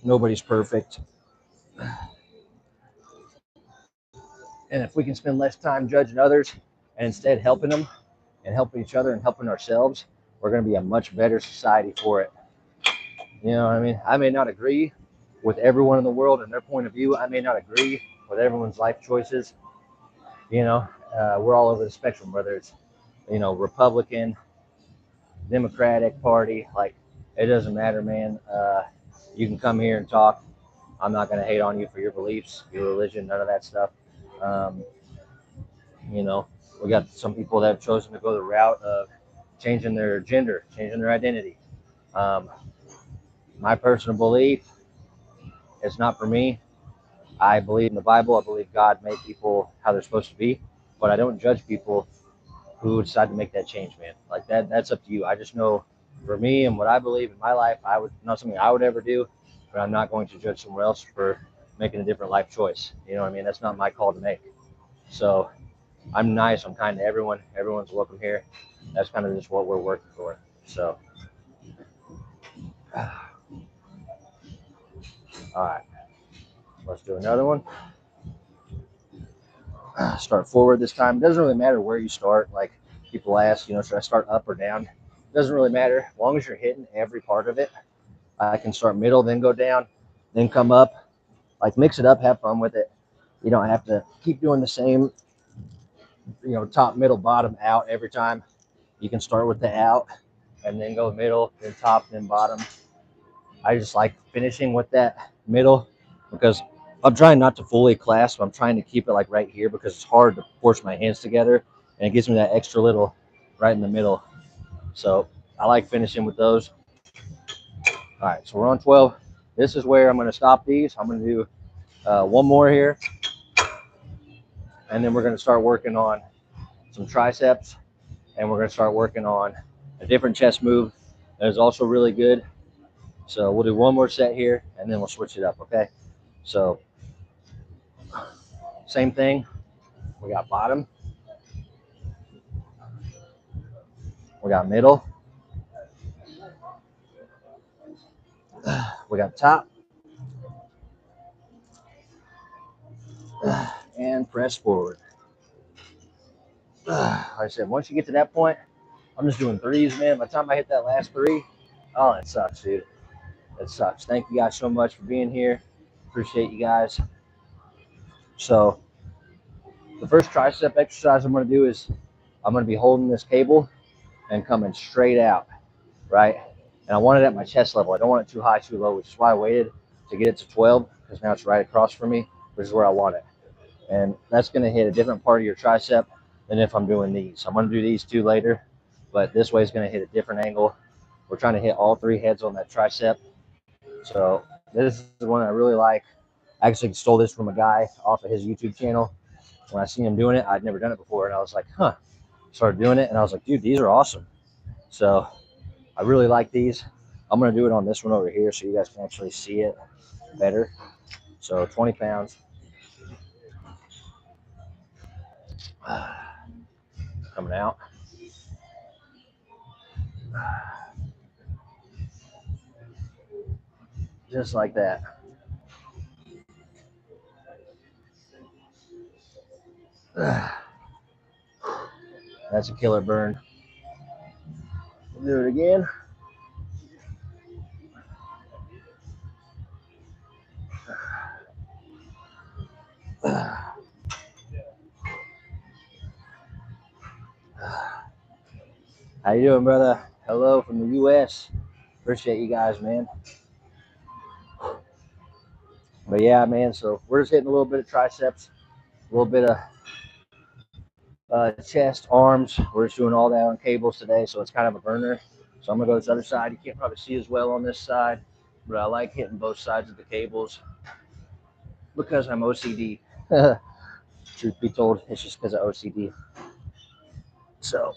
Nobody's perfect. And if we can spend less time judging others and instead helping them and helping each other and helping ourselves, we're going to be a much better society for it. You know what I mean? I may not agree with everyone in the world and their point of view. I may not agree with everyone's life choices. We're all over the spectrum, whether it's, Republican, Democratic Party. Like, it doesn't matter, man. You can come here and talk. I'm not going to hate on you for your beliefs, your religion, none of that stuff. Um, we got some people that have chosen to go the route of changing their gender, changing their identity. Um, my personal belief, it's not for me. I believe in the Bible. I believe God made people how they're supposed to be, but I don't judge people who decide to make that change, man. Like that's up to you. I just know for me and what I believe in my life, I would not something I would ever do, but I'm not going to judge someone else for making a different life choice. You know what I mean? That's not my call to make. So I'm nice. I'm kind to everyone. Everyone's welcome here. That's kind of just what we're working for. So, all right, let's do another one. Start forward this time. It doesn't really matter where you start. Like, people ask, should I start up or down? It doesn't really matter. As long as you're hitting every part of it. I can start middle, then go down, then come up. Like, mix it up, have fun with it. You don't have to keep doing the same, top, middle, bottom, out every time. You can start with the out and then go middle, then top, then bottom. I just like finishing with that middle because I'm trying not to fully clasp. I'm trying to keep it like right here because it's hard to force my hands together, and it gives me that extra little right in the middle So I like finishing with those. All right, so we're on 12. This is where I'm going to stop these. I'm going to do one more here, and then we're going to start working on some triceps, and we're going to start working on a different chest move that is also really good. So we'll do one more set here, and then we'll switch it up, okay? So same thing. We got bottom. We got middle. We got top. And press forward. Like I said, once you get to that point, I'm just doing threes, man. By the time I hit that last three, oh, it sucks, dude. It sucks. Thank you guys so much for being here. Appreciate you guys. So the first tricep exercise I'm going to do is I'm going to be holding this cable and coming straight out, right? And I want it at my chest level. I don't want it too high, too low, which is why I waited to get it to 12, because now it's right across from me, which is where I want it. And that's going to hit a different part of your tricep than if I'm doing these. I'm going to do these two later, but this way is going to hit a different angle. We're trying to hit all three heads on that tricep. So this is one I really like. I actually stole this from a guy off of his YouTube channel. When I seen him doing it, I'd never done it before, and I was like, huh. Started doing it, and I was like, dude, these are awesome. So I really like these. I'm going to do it on this one over here so you guys can actually see it better. So 20 pounds. Coming out. Just like that. That's a killer burn. We'll do it again. How you doing, brother? Hello from the U.S. Appreciate you guys, man. But yeah, man, so we're just hitting a little bit of triceps, a little bit of chest, arms. We're just doing all that on cables today, so it's kind of a burner. So I'm going to go to this other side. You can't probably see as well on this side, but I like hitting both sides of the cables because I'm OCD. Truth be told, it's just because of OCD. So,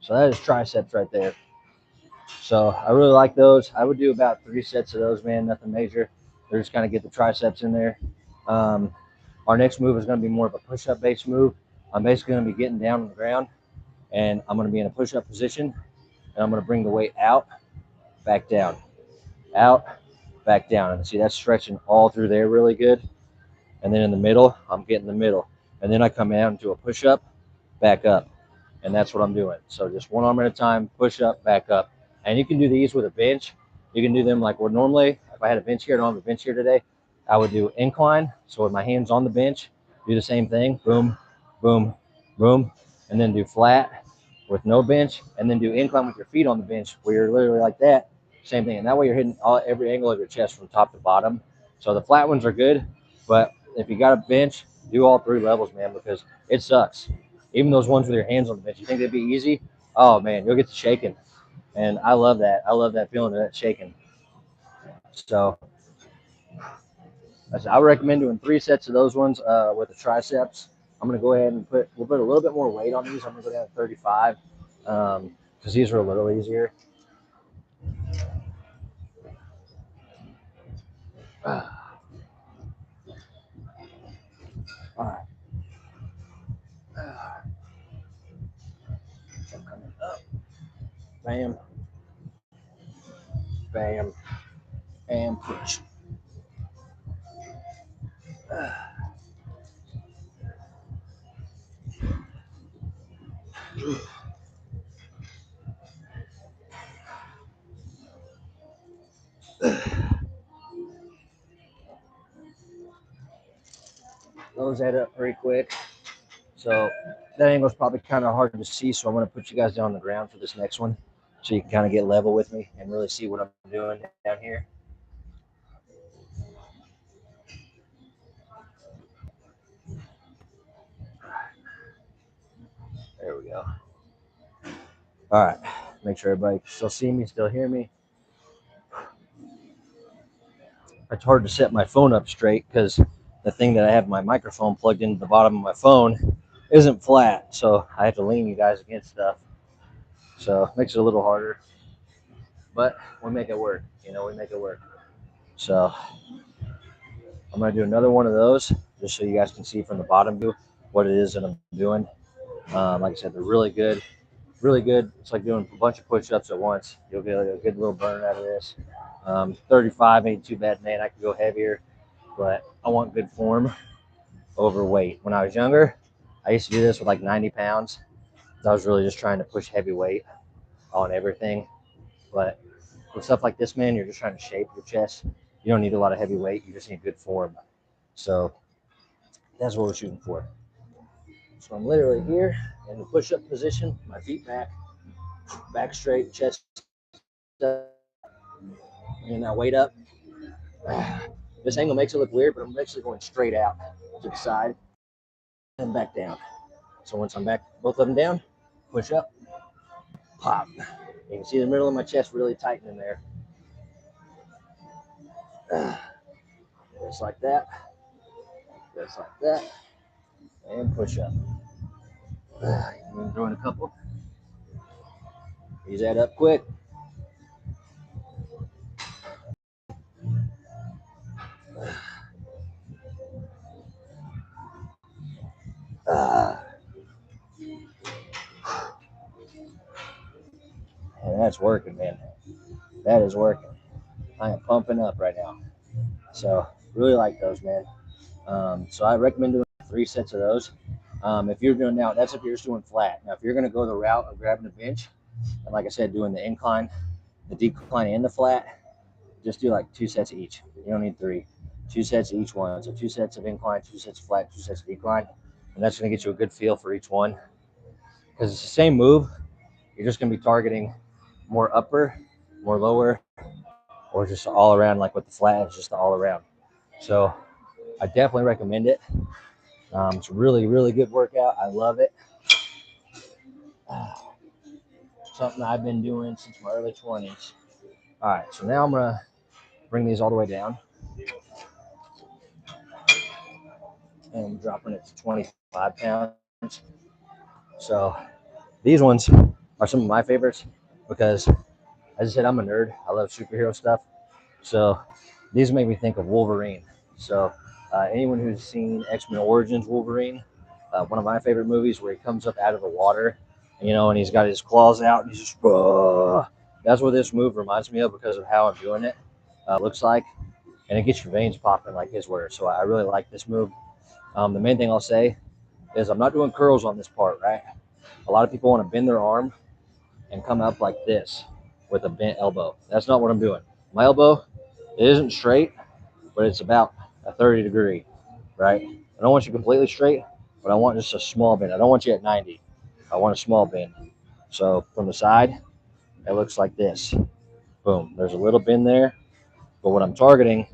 so that is triceps right there. So I really like those. I would do about 3 sets of those, man. Nothing major. They're just kind of get the triceps in there. Our next move is going to be more of a push-up based move. I'm basically going to be getting down on the ground, and I'm going to be in a push-up position, and I'm going to bring the weight out, back down, out, back down. And see, that's stretching all through there really good. And then in the middle, I'm getting the middle. And then I come out into a push-up, back up. And that's what I'm doing. So just one arm at a time, push up, back up. And you can do these with a bench. You can do them like we're normally, if I had a bench here, I don't have a bench here today, I would do incline. So with my hands on the bench, do the same thing, boom, boom, boom, and then do flat with no bench, and then do incline with your feet on the bench where you're literally like that, same thing. And that way you're hitting every angle of your chest from top to bottom. So the flat ones are good, but if you got a bench, do all 3 levels, man, because it sucks. Even those ones with your hands on the bench, you think they'd be easy? Oh man, you'll get to shaking, and I love that. I love that feeling of that shaking. So I would recommend doing 3 sets of those ones with the triceps. I'm gonna go ahead and we'll put a little bit more weight on these. I'm gonna go down to 35 because these are a little easier. All right. Coming up. Bam, bam, and push. Those add up pretty quick. So that angle is probably kind of hard to see. So I'm going to put you guys down on the ground for this next one, so you can kind of get level with me and really see what I'm doing down here. All right, make sure everybody can still see me, still hear me. It's hard to set my phone up straight because the thing that I have my microphone plugged into the bottom of my phone isn't flat, so I have to lean you guys against stuff. So it makes it a little harder, but we make it work. We make it work. So I'm gonna do another one of those just so you guys can see from the bottom view what it is that I'm doing. Like I said, they're really good, really good. It's like doing a bunch of push-ups at once. You'll get a good little burn out of this. 35 ain't too bad, man. I could go heavier, but I want good form over weight. When I was younger, I used to do this with like 90 pounds. I was really just trying to push heavy weight on everything. But with stuff like this, man, you're just trying to shape your chest. You don't need a lot of heavy weight. You just need good form. So that's what we're shooting for. So I'm literally here in the push-up position, my feet back straight, chest up, and that weight up. This angle makes it look weird, but I'm actually going straight out to the side and back down. So once I'm back, both of them down, push up, pop. You can see the middle of my chest really tighten in there. Just like that, just like that, and push up. I'm throwing a couple. Ease that up quick. And that's working, man. That is working. I am pumping up right now. So really like those, man. So I recommend doing 3 sets of those. If you're doing now, that's if you're just doing flat. Now, if you're going to go the route of grabbing a bench, and like I said, doing the incline, the decline, and the flat, just do like 2 sets each. You don't need 3. 2 sets each one. So 2 sets of incline, 2 sets of flat, 2 sets of decline. And that's going to get you a good feel for each one. Because it's the same move. You're just going to be targeting more upper, more lower, or just all around, like with the flat, it's just all around. So I definitely recommend it. It's a really, really good workout. I love it. Something I've been doing since my early 20s. All right, so now I'm going to bring these all the way down. And I'm dropping it to 25 pounds. So these ones are some of my favorites because, as I said, I'm a nerd. I love superhero stuff. So these make me think of Wolverine. So anyone who's seen X-Men Origins Wolverine, one of my favorite movies where he comes up out of the water, and he's got his claws out and he's just, that's what this move reminds me of because of how I'm doing it. Looks like, and it gets your veins popping like his were. So I really like this move. The main thing I'll say is I'm not doing curls on this part, right? A lot of people want to bend their arm and come up like this with a bent elbow. That's not what I'm doing. My elbow, it isn't straight, but it's about a 30 degree, right? I don't want you completely straight, but I want just a small bend. I don't want you at 90. I want a small bend. So from the side, it looks like this. Boom. There's a little bend there, but what I'm targeting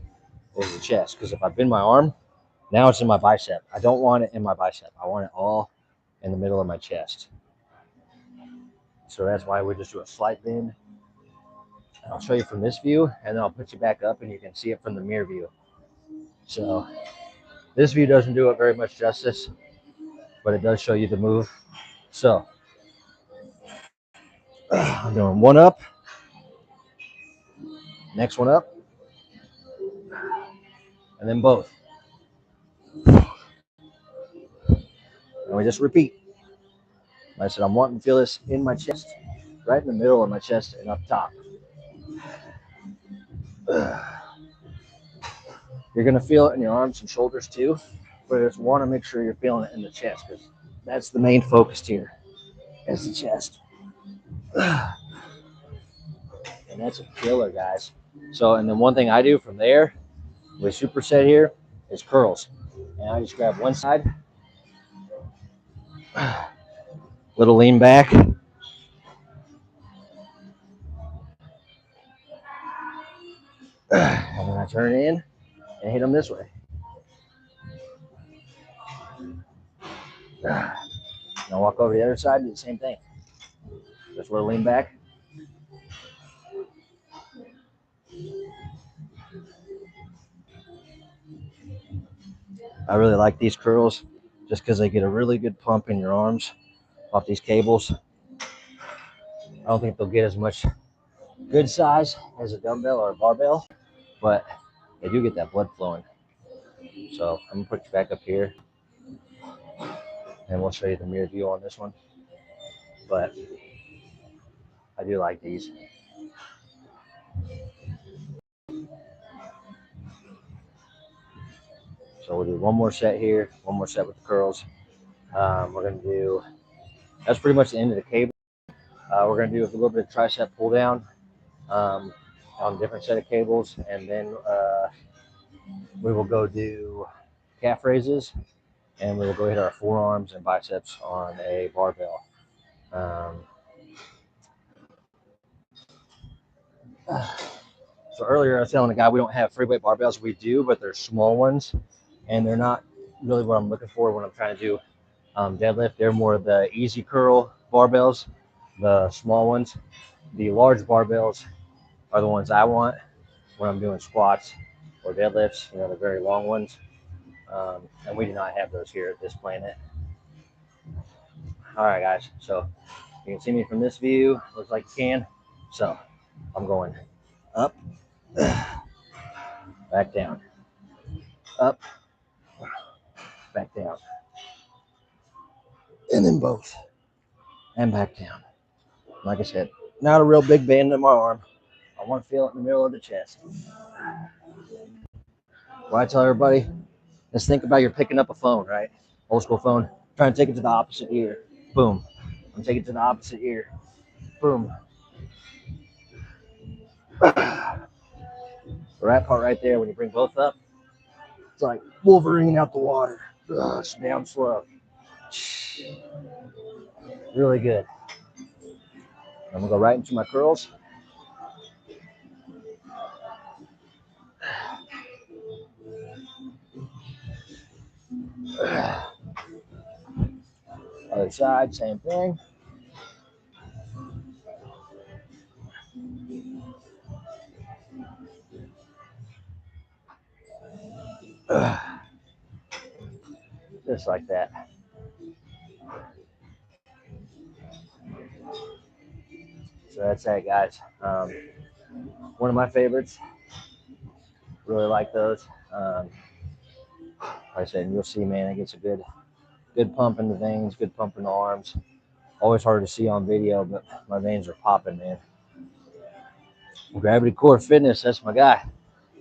is the chest. Because if I bend my arm, now it's in my bicep. I don't want it in my bicep. I want it all in the middle of my chest. So that's why we just do a slight bend. I'll show you from this view, and then I'll put you back up, and you can see it from the mirror view. So this view doesn't do it very much justice, but it does show you the move. So I'm doing one up, next one up, and then both. And we just repeat. Like I said, I'm wanting to feel this in my chest, right in the middle of my chest and up top. You're going to feel it in your arms and shoulders too, but I just want to make sure you're feeling it in the chest because that's the main focus here, is the chest. And that's a killer, guys. So, and then one thing I do from there with superset here is curls. And I just grab one side, little lean back, and then I turn in and hit them this way. Now walk over to the other side and do the same thing. Just a little lean back. I really like these curls just because they get a really good pump in your arms off these cables. I don't think they'll get as much good size as a dumbbell or a barbell, but they do get that blood flowing. So I'm gonna put you back up here and we'll show you the mirror view on this one. But I do like these. So we'll do one more set here, one more set with the curls. We're gonna do, that's pretty much the end of the cable. We're gonna do a little bit of tricep pull down on a different set of cables, and then we will go do calf raises, and we will go hit our forearms and biceps on a barbell. So earlier I was telling the guy we don't have free weight barbells. We do, but they're small ones, and they're not really what I'm looking for when I'm trying to do deadlift. They're more of the easy curl barbells, the small ones. The large barbells are the ones I want when I'm doing squats or deadlifts, you know, the very long ones. And we do not have those here at this planet. All right, guys. So you can see me from this view. Looks like you can. So I'm going up, back down, up, back down, and then both, and back down. Like I said, not a real big band in my arm. I want to feel it in the middle of the chest. What I tell everybody is think about you're picking up a phone, right? Old school phone. Trying to take it to the opposite ear. Boom. I'm taking it to the opposite ear. Boom. So that part right there, when you bring both up, it's like Wolverine out the water. It's down slow. Really good. I'm gonna go right into my curls. Other side, same thing. Just like that. So that's that, guys. One of my favorites. Really like those. Like I said, you'll see, man, it gets a good pump in the veins, good pump in the arms. Always hard to see on video, but my veins are popping, man. Gravity Core Fitness, that's my guy.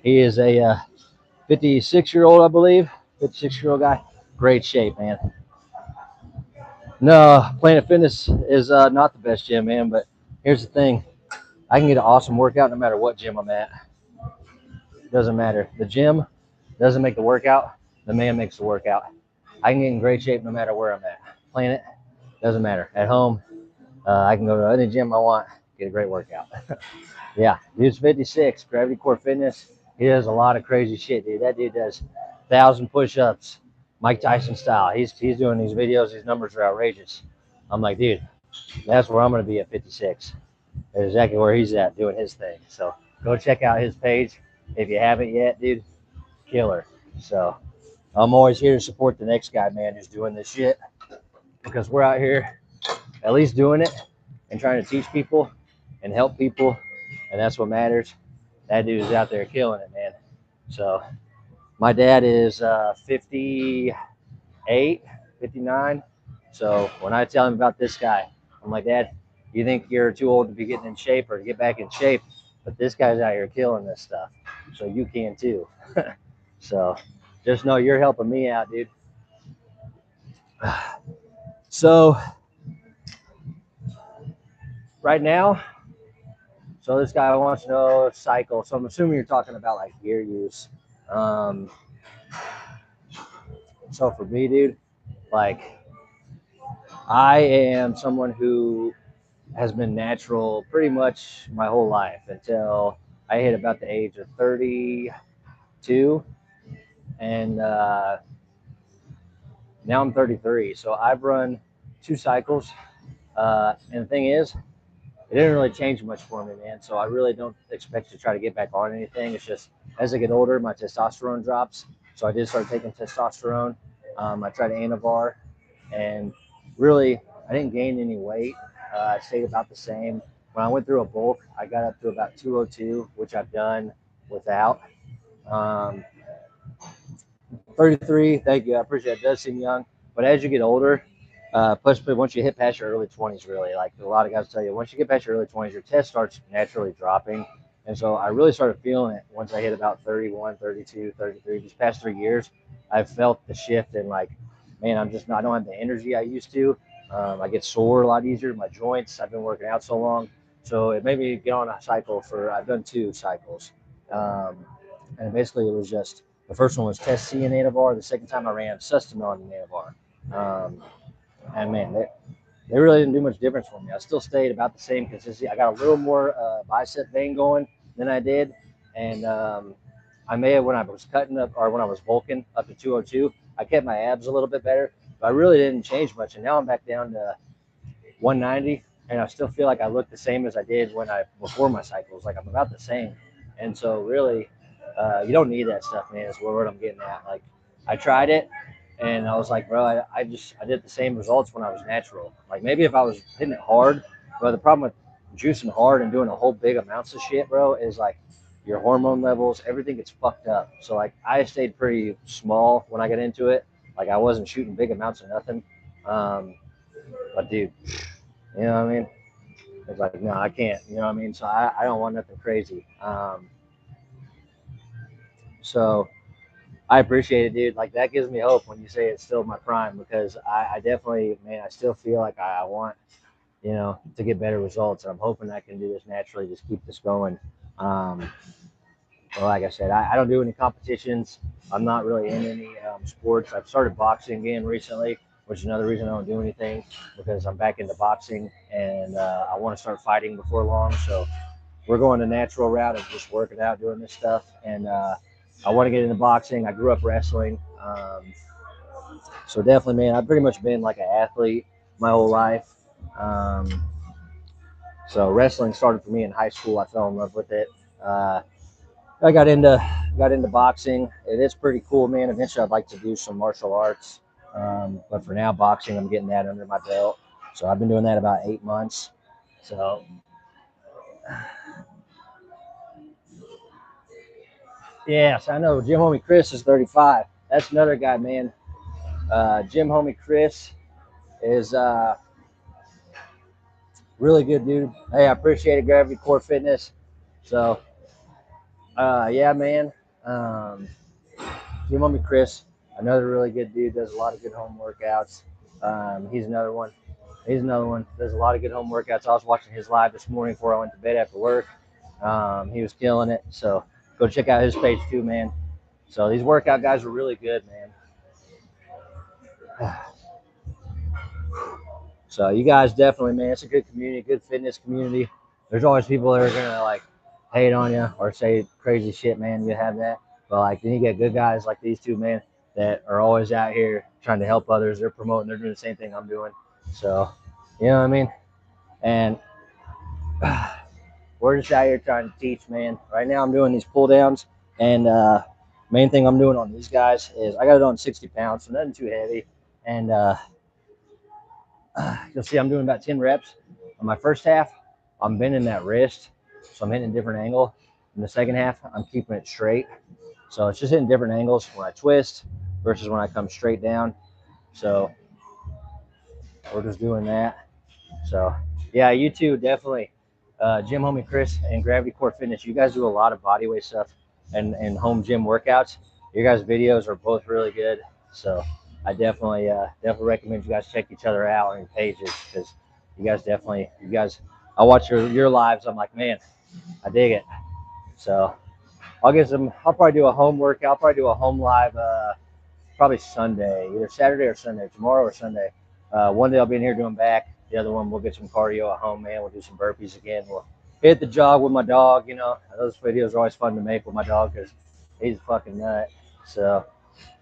He is a 56-year-old, I believe. 56-year-old guy. Great shape, man. No, Planet Fitness is not the best gym, man, but here's the thing. I can get an awesome workout no matter what gym I'm at. Doesn't matter. The gym doesn't make the workout. The man makes the workout. I can get in great shape no matter where I'm at. Planet, doesn't matter. At home, I can go to any gym I want, get a great workout. Yeah, dude's 56, Gravity Core Fitness. He does a lot of crazy shit, dude. That dude does 1,000 push-ups, Mike Tyson style. He's doing these videos. These numbers are outrageous. I'm like, dude, that's where I'm going to be at 56. That's exactly where he's at doing his thing. So go check out his page. If you haven't yet, dude, killer. So I'm always here to support the next guy, man, who's doing this shit, because we're out here at least doing it and trying to teach people and help people, and that's what matters. That dude is out there killing it, man. So my dad is 58, 59. So when I tell him about this guy, I'm like, Dad, you think you're too old to be getting in shape or to get back in shape, but this guy's out here killing this stuff. So you can too. So just know you're helping me out, dude. So right now, so this guy wants to know cycle. So I'm assuming you're talking about like gear use. So for me, dude, like I am someone who has been natural pretty much my whole life until I hit about the age of 32. And now I'm 33. So I've run 2 cycles. And the thing is, it didn't really change much for me, man. So I really don't expect to try to get back on anything. It's just as I get older, my testosterone drops. So I did start taking testosterone. I tried Anavar, and really, I didn't gain any weight. I stayed about the same. When I went through a bulk, I got up to about 202, which I've done without. Um, 33, thank you. I appreciate it. It does seem young. But as you get older, plus once you hit past your early 20s, really, like a lot of guys tell you, once you get past your early 20s, your test starts naturally dropping. And so I really started feeling it once I hit about 31, 32, 33. These past 3 years, I've felt the shift in like, man, I don't have the energy I used to. I get sore a lot easier. My joints, I've been working out so long. So it made me get on a cycle I've done 2 cycles. And basically it was just, the first one was Test C and Anavar. The second time I ran Sustanon and Anavar. And man, they really didn't do much difference for me. I still stayed about the same consistency. I got a little more bicep vein going than I did. And I may have, when I was cutting up, or when I was bulking up to 202, I kept my abs a little bit better. But I really didn't change much. And now I'm back down to 190. And I still feel like I look the same as I did before my cycles. Like I'm about the same. And so really, you don't need that stuff, man. Is what I'm getting at. Like I tried it, and I was like, bro, I did the same results when I was natural. Like maybe if I was hitting it hard, but the problem with juicing hard and doing a whole big amounts of shit, bro, is like your hormone levels, everything gets fucked up. So like I stayed pretty small when I got into it. Like I wasn't shooting big amounts of nothing. But dude, you know what I mean? It's like, no, I can't. You know what I mean? So I don't want nothing crazy. So I appreciate it, dude. Like that gives me hope when you say it's still my prime, because I definitely, man, I still feel like I want, to get better results. And I'm hoping I can do this naturally, just keep this going. Well, like I said, I don't do any competitions. I'm not really in any sports. I've started boxing again recently, which is another reason I don't do anything, because I'm back into boxing, and I want to start fighting before long. So we're going the natural route of just working out, doing this stuff. And I want to get into boxing. I grew up wrestling. So definitely, man, I've pretty much been like an athlete my whole life. So wrestling started for me in high school. I fell in love with it. I got into boxing. It is pretty cool, man. Eventually, I'd like to do some martial arts. But for now, boxing, I'm getting that under my belt. So I've been doing that about 8 months. So yes, I know. Gym homie Chris is 35. That's another guy, man. Gym homie Chris is really good, dude. Hey, I appreciate it, Gravity Core Fitness. So, yeah, man. Gym homie Chris, another really good dude. Does a lot of good home workouts. He's another one. Does a lot of good home workouts. I was watching his live this morning before I went to bed after work. He was killing it. So go check out his page too, man. So these workout guys are really good, man. So you guys definitely, man, it's a good community, good fitness community. There's always people that are gonna like hate on you or say crazy shit, man. You have that, but like then you get good guys like these two, man, that are always out here trying to help others. They're promoting. They're doing the same thing I'm doing. So, you know what I mean? And we're just out here trying to teach, man. Right now, I'm doing these pull downs, and main thing I'm doing on these guys is I got it on 60 pounds, so nothing too heavy, and you'll see I'm doing about 10 reps. On my first half, I'm bending that wrist, so I'm hitting a different angle. In the second half, I'm keeping it straight. So it's just hitting different angles when I twist versus when I come straight down. So we're just doing that. So yeah, you two definitely. Gym homie Chris and Gravity Core Fitness, you guys do a lot of bodyweight stuff and home gym workouts. Your guys' videos are both really good. So I definitely recommend you guys check each other out on your pages, because you guys I watch your lives. I'm like, man, I dig it. So I'll probably do a home workout. I'll probably do a home live probably Sunday, either Saturday or Sunday, tomorrow or Sunday. One day I'll be in here doing back. The other one we'll get some cardio at home, man. We'll do some burpees again. We'll hit the jog with my dog. Those videos are always fun to make with my dog because he's a fucking nut. So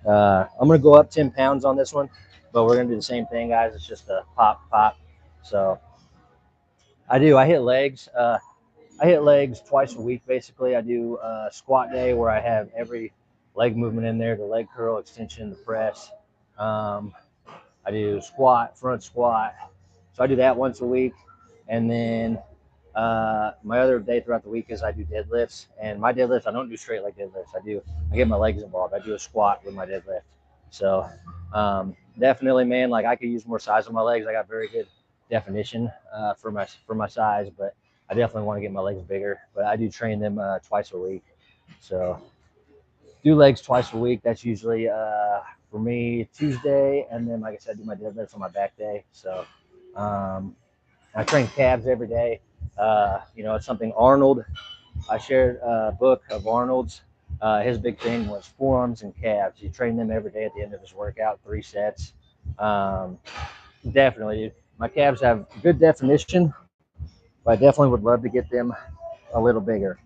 I'm gonna go up 10 pounds on this one, but we're gonna do the same thing, guys. It's just a pop. So I do. I hit legs. I hit legs twice a week, basically. I do squat day where I have every leg movement in there, the leg curl, extension, the press. Um, I do squat, front squat. So I do that once a week. And then my other day throughout the week is I do deadlifts. And my deadlifts, I don't do straight leg deadlifts. I get my legs involved. I do a squat with my deadlift. So definitely, man, like I could use more size on my legs. I got very good definition for my size, but I definitely want to get my legs bigger. But I do train them twice a week. So do legs twice a week. That's usually for me Tuesday, and then like I said, I do my deadlifts on my back day. So I train calves every day. It's something Arnold. I shared a book of Arnold's. His big thing was forearms and calves. He trained them every day at the end of his workout, 3 sets. Definitely, dude. My calves have good definition, but I definitely would love to get them a little bigger.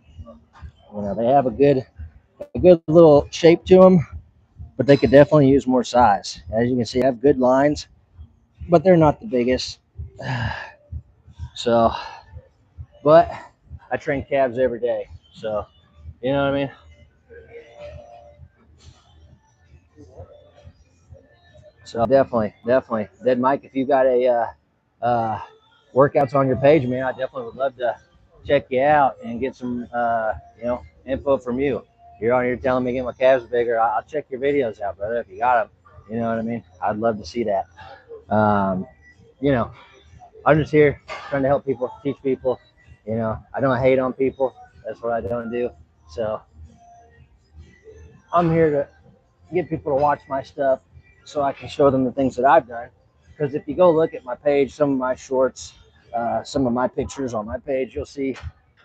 They have a good little shape to them, but they could definitely use more size. As you can see, I have good lines, but they're not the biggest. So, but I train calves every day. So, you know what I mean? So definitely. Then Mike, if you got a workouts on your page, man, I definitely would love to check you out and get some info from you. You're on here telling me to get my calves bigger. I'll check your videos out, brother. If you got them, you know what I mean. I'd love to see that. Um, you know, I'm just here trying to help people, teach people. I don't hate on people. That's what I don't do. So I'm here to get people to watch my stuff so I can show them the things that I've done. Because if you go look at my page, some of my shorts, some of my pictures on my page, you'll see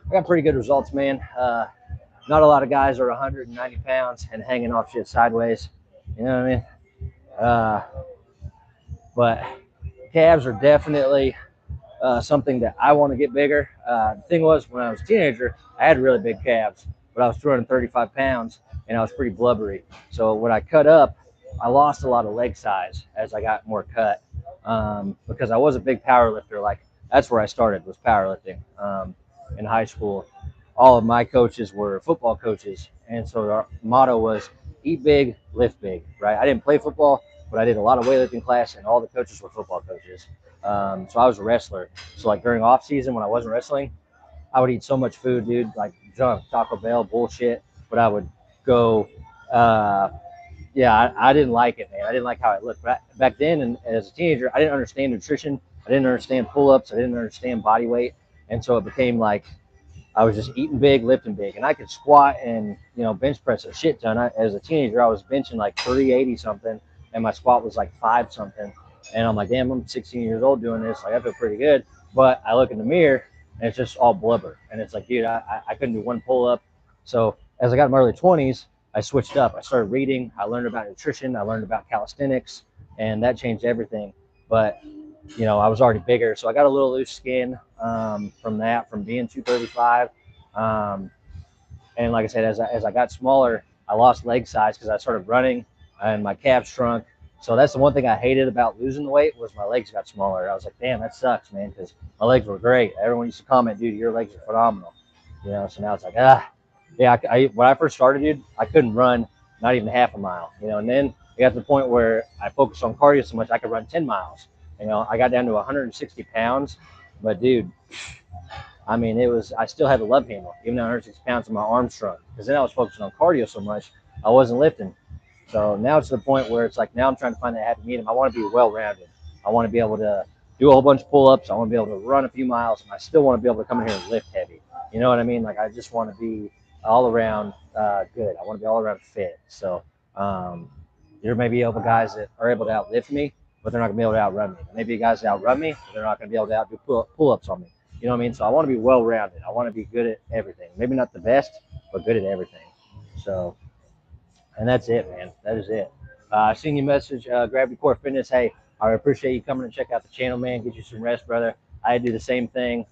I got pretty good results, man. Not a lot of guys are 190 pounds and hanging off shit sideways. You know what I mean? Uh, but calves are definitely something that I want to get bigger. The thing was, when I was a teenager, I had really big calves, but I was 235 pounds and I was pretty blubbery. So when I cut up, I lost a lot of leg size as I got more cut because I was a big power lifter. Like that's where I started was powerlifting in high school. All of my coaches were football coaches, and so our motto was eat big, lift big. Right? I didn't play football, but I did a lot of weightlifting class, and all the coaches were football coaches. So I was a wrestler. So like during off season when I wasn't wrestling, I would eat so much food, dude, like junk, Taco Bell, bullshit. But I would go, I didn't like it, man. I didn't like how it looked back then. And as a teenager, I didn't understand nutrition. I didn't understand pull-ups. I didn't understand body weight. And so it became like I was just eating big, lifting big, and I could squat and bench press a shit ton. As a teenager, I was benching like 380 something, and my squat was like 5 something. And I'm like, damn, I'm 16 years old doing this. Like I feel pretty good. But I look in the mirror and it's just all blubber. And it's like, dude, I couldn't do one pull up. So as I got in my early 20s, I switched up. I started reading. I learned about nutrition. I learned about calisthenics, and that changed everything. But I was already bigger, so I got a little loose skin from being 235. And like I said, as I got smaller, I lost leg size because I started running and my calves shrunk. So that's the one thing I hated about losing the weight was my legs got smaller. I was like, damn, that sucks, man, because my legs were great. Everyone used to comment, dude, your legs are phenomenal. So now it's like, yeah. When I first started, dude, I couldn't run not even half a mile. And then I got to the point where I focused on cardio so much I could run 10 miles. I got down to 160 pounds, but dude, I mean, I still had the love handle, even at 160 pounds and my arms shrunk. Because then I was focusing on cardio so much, I wasn't lifting. So now it's to the point where it's like, now I'm trying to find that happy medium. I want to be well-rounded. I want to be able to do a whole bunch of pull-ups. I want to be able to run a few miles, and I still want to be able to come in here and lift heavy. You know what I mean? Like, I just want to be all around good. I want to be all around fit. So there may be other guys that are able to outlift me, but they're not going to be able to outrun me. Maybe guys that outrun me, but they're not going to be able to outdo pull-ups on me. You know what I mean? So I want to be well-rounded. I want to be good at everything. Maybe not the best, but good at everything. So, and that's it, man. That is it. I seen your message, Gravity Core Fitness. Hey, I appreciate you coming and check out the channel, man. Get you some rest, brother. I do the same thing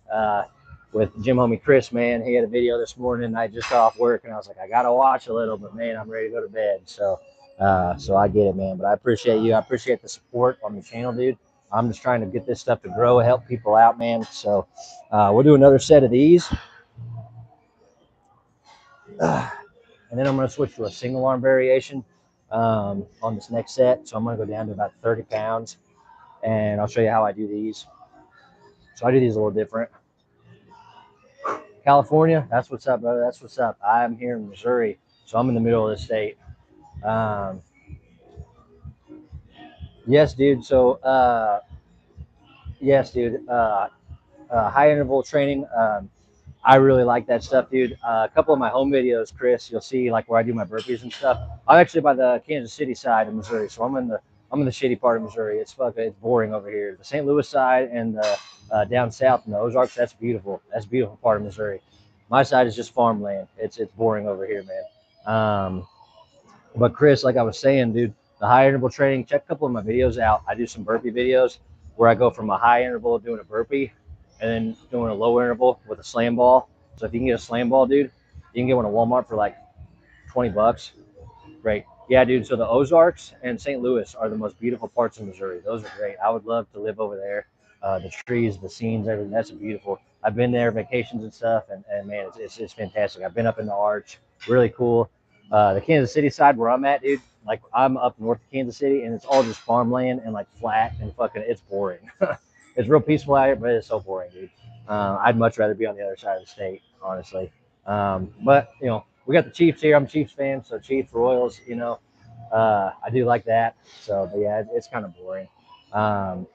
with gym homie Chris, man. He had a video this morning. I just got off work, and I was like, I got to watch a little, but, man, I'm ready to go to bed. So I get it, man. But I appreciate you. I appreciate the support on the channel, dude. I'm just trying to get this stuff to grow, help people out, man. So we'll do another set of these. And then I'm going to switch to a single arm variation on this next set. So I'm going to go down to about 30 pounds, and I'll show you how I do these. So I do these a little different. California, that's what's up, brother. That's what's up. I'm here in Missouri, so I'm in the middle of the state. Um, yes, dude. So, yes, dude. High interval training. I really like that stuff, dude. A couple of my home videos, Chris, you'll see like where I do my burpees and stuff. I'm actually by the Kansas City side of Missouri, so I'm in the shitty part of Missouri. It's boring over here. The St. Louis side and the down south in the Ozarks, that's beautiful. That's a beautiful part of Missouri. My side is just farmland. It's boring over here, man. But Chris, like I was saying, dude, the high interval training. Check a couple of my videos out. I do some burpee videos where I go from a high interval of doing a burpee and then doing a low interval with a slam ball. So if you can get a slam ball, dude, you can get one at Walmart for like 20 bucks. Great. Yeah, dude. So the Ozarks and St. Louis are the most beautiful parts of Missouri. Those are great. I would love to live over there. The trees, the scenes, everything. That's beautiful. I've been there, vacations and stuff, and man, it's fantastic. I've been up in the Arch. Really cool. The Kansas City side where I'm at, dude, like I'm up north of Kansas City, and it's all just farmland and like flat and fucking, it's boring. It's real peaceful out here, but it's so boring, dude. I'd much rather be on the other side of the state, honestly. But you know, we got the Chiefs here. I'm a Chiefs fan, so Chiefs, Royals, you know, I do like that. So, but yeah, it's kind of boring. Um,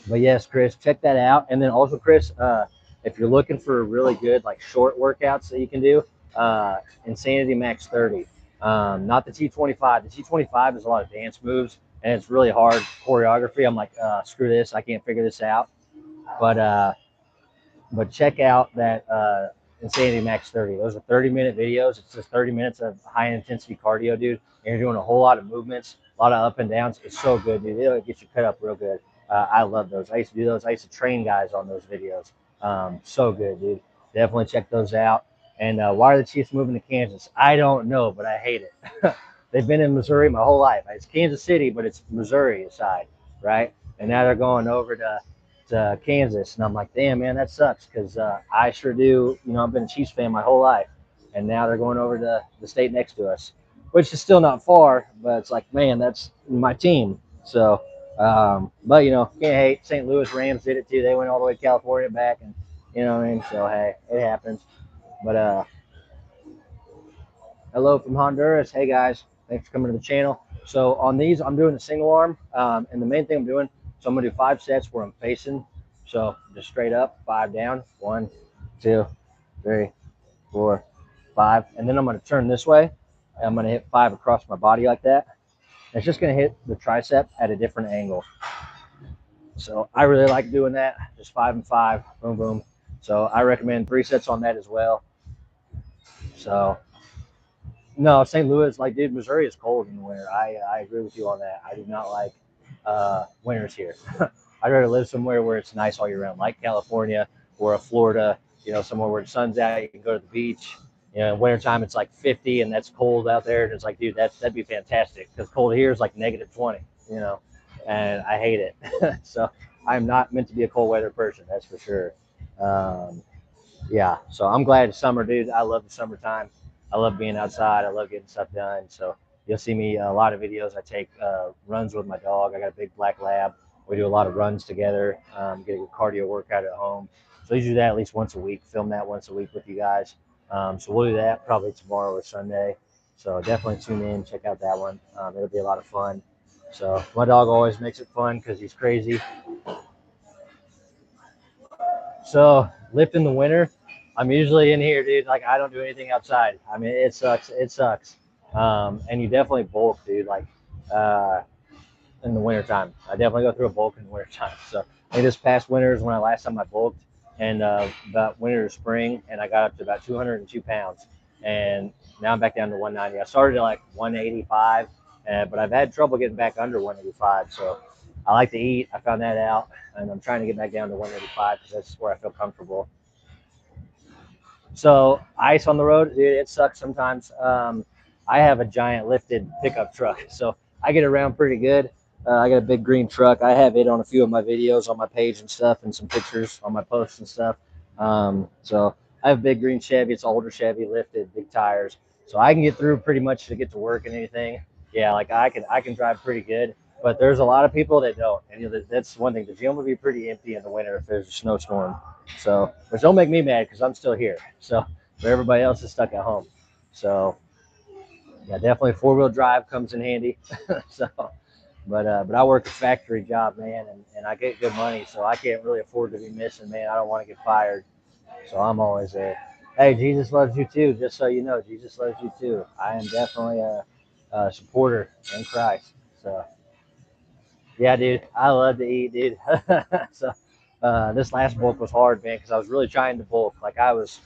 but yes, Chris, check that out. And then also, Chris, if you're looking for really good like short workouts that you can do, Insanity Max 30. Not the T25. The T25 is a lot of dance moves and it's really hard choreography. I'm like, screw this, I can't figure this out. But check out that Insanity Max 30. Those are 30-minute videos. It's just 30 minutes of high intensity cardio, dude. And you're doing a whole lot of movements, a lot of up and downs. It's so good, dude. It'll get you cut up real good. I love those. I used to do those. I used to train guys on those videos. So good, dude. Definitely check those out. And why are the Chiefs moving to Kansas? I don't know, but I hate it. They've been in Missouri my whole life. It's Kansas City, but it's Missouri side, right? And now they're going over to Kansas, and I'm like, damn, man, that sucks because I sure do. You know, I've been a Chiefs fan my whole life, and now they're going over to the state next to us, which is still not far, but it's like, man, that's my team. So, but you know, can't hate. St. Louis Rams did it too. They went all the way to California back, and you know what I mean. So hey, it happens. But hello from Honduras. Hey guys, thanks for coming to the channel. So on these, I'm doing a single arm, and the main thing I'm doing, so I'm gonna do 5 sets where I'm facing. So just straight up, 5 down, 1, 2, 3, 4, 5, and then I'm gonna turn this way. And I'm gonna hit 5 across my body like that. And it's just gonna hit the tricep at a different angle. So I really like doing that. Just 5 and 5, boom, boom. So I recommend 3 sets on that as well. So. No, St. Louis, like, dude, Missouri is cold in the winter. I agree with you on that. I do not like winters here. I'd rather live somewhere where it's nice all year round, like California or Florida, you know, somewhere where the sun's out, you can go to the beach. You know, in wintertime, it's like 50 and that's cold out there. And it's like, dude, that'd be fantastic because cold here is like negative 20, you know, and I hate it. So I'm not meant to be a cold weather person, that's for sure. Yeah, so I'm glad it's summer, dude. I love the summertime. I love being outside. I love getting stuff done. So you'll see me a lot of videos. I take runs with my dog. I got a big black lab. We do a lot of runs together. Get a good cardio workout at home. So I do that at least once a week. Film that once a week with you guys. So we'll do that probably tomorrow or Sunday. So definitely tune in, check out that one. It'll be a lot of fun. So my dog always makes it fun because he's crazy. So lift in the winter, I'm usually in here, dude. Like I don't do anything outside. I mean, it sucks. It sucks. And you definitely bulk, dude. Like in the wintertime, I definitely go through a bulk in the wintertime. So I think this past winter is when last time I bulked, and about winter to spring, and I got up to about 202 pounds, and now I'm back down to 190. I started at like 185, but I've had trouble getting back under 185. So I like to eat. I found that out, and I'm trying to get back down to 185 because that's where I feel comfortable. So ice on the road, dude, it sucks sometimes. I have a giant lifted pickup truck, so I get around pretty good. I got a big green truck. I have it on a few of my videos on my page and stuff, and some pictures on my posts and stuff. So I have a big green Chevy. It's an older Chevy, lifted, big tires, so I can get through pretty much to get to work and anything. Yeah, like I can drive pretty good. But there's a lot of people that don't, and that's one thing. The gym will be pretty empty in the winter if there's a snowstorm. So, which don't make me mad because I'm still here. So, but everybody else is stuck at home. So, yeah, definitely 4-wheel drive comes in handy. So, but I work a factory job, man, and I get good money, so I can't really afford to be missing, man. I don't want to get fired, so I'm always there. Hey, Jesus loves you too. Just so you know, Jesus loves you too. I am definitely a supporter in Christ. So yeah, dude, I love to eat, dude. So this last bulk was hard, man, because I was really trying to bulk. Like I was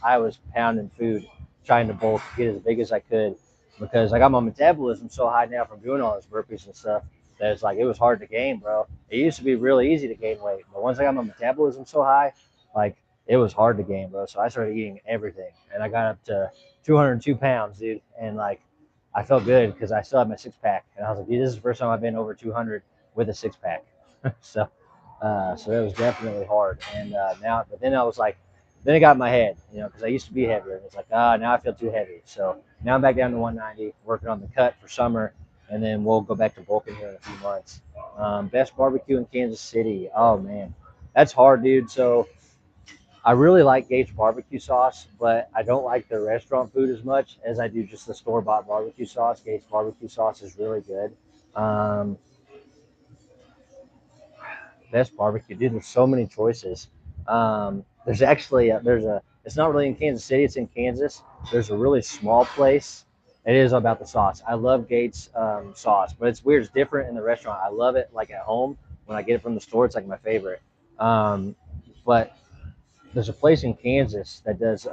pounding food, trying to bulk, get as big as I could, because I got my metabolism so high now from doing all those burpees and stuff that it's like it was hard to gain, bro. It used to be really easy to gain weight, but once I got my metabolism so high, like it was hard to gain, bro. So I started eating everything, and I got up to 202 pounds, dude, and like I felt good because I still had my six pack, and I was like, dude, this is the first time I've been over 200 with a six pack. So, so it was definitely hard. And now, but then I was like, then it got in my head, because I used to be heavier. And it's like, now I feel too heavy. So now I'm back down to 190, working on the cut for summer, and then we'll go back to bulking here in a few months. Best barbecue in Kansas City. Oh man, that's hard, dude. So I really like Gates barbecue sauce, but I don't like the restaurant food as much as I do just the store-bought barbecue sauce. Gates barbecue sauce is really good. Um, Best barbecue, dude. There's so many choices. There's actually there's a. It's not really in Kansas City. It's in Kansas. There's a really small place. It is about the sauce. I love Gates sauce, but it's weird. It's different in the restaurant. I love it like at home when I get it from the store. It's like my favorite. Um, but there's a place in Kansas that does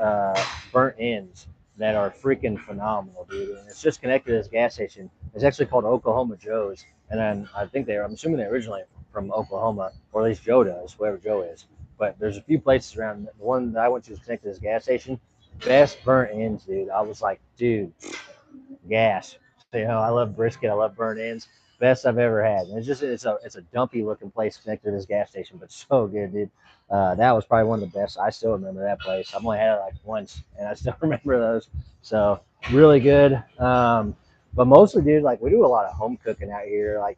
burnt ends that are freaking phenomenal, dude. And it's just connected to this gas station. It's actually called Oklahoma Joe's, and then I think I'm assuming they're originally from Oklahoma, or at least Joe does, whoever Joe is. But there's a few places around. The one that I went to is connected to this gas station. Best burnt ends, dude. I was like, dude, gas. I love brisket. I love burnt ends. Best I've ever had. And it's a dumpy looking place connected to this gas station, but so good, dude. That was probably one of the best. I still remember that place. I've only had it like once, and I still remember those. So really good. But mostly, dude, like we do a lot of home cooking out here. Like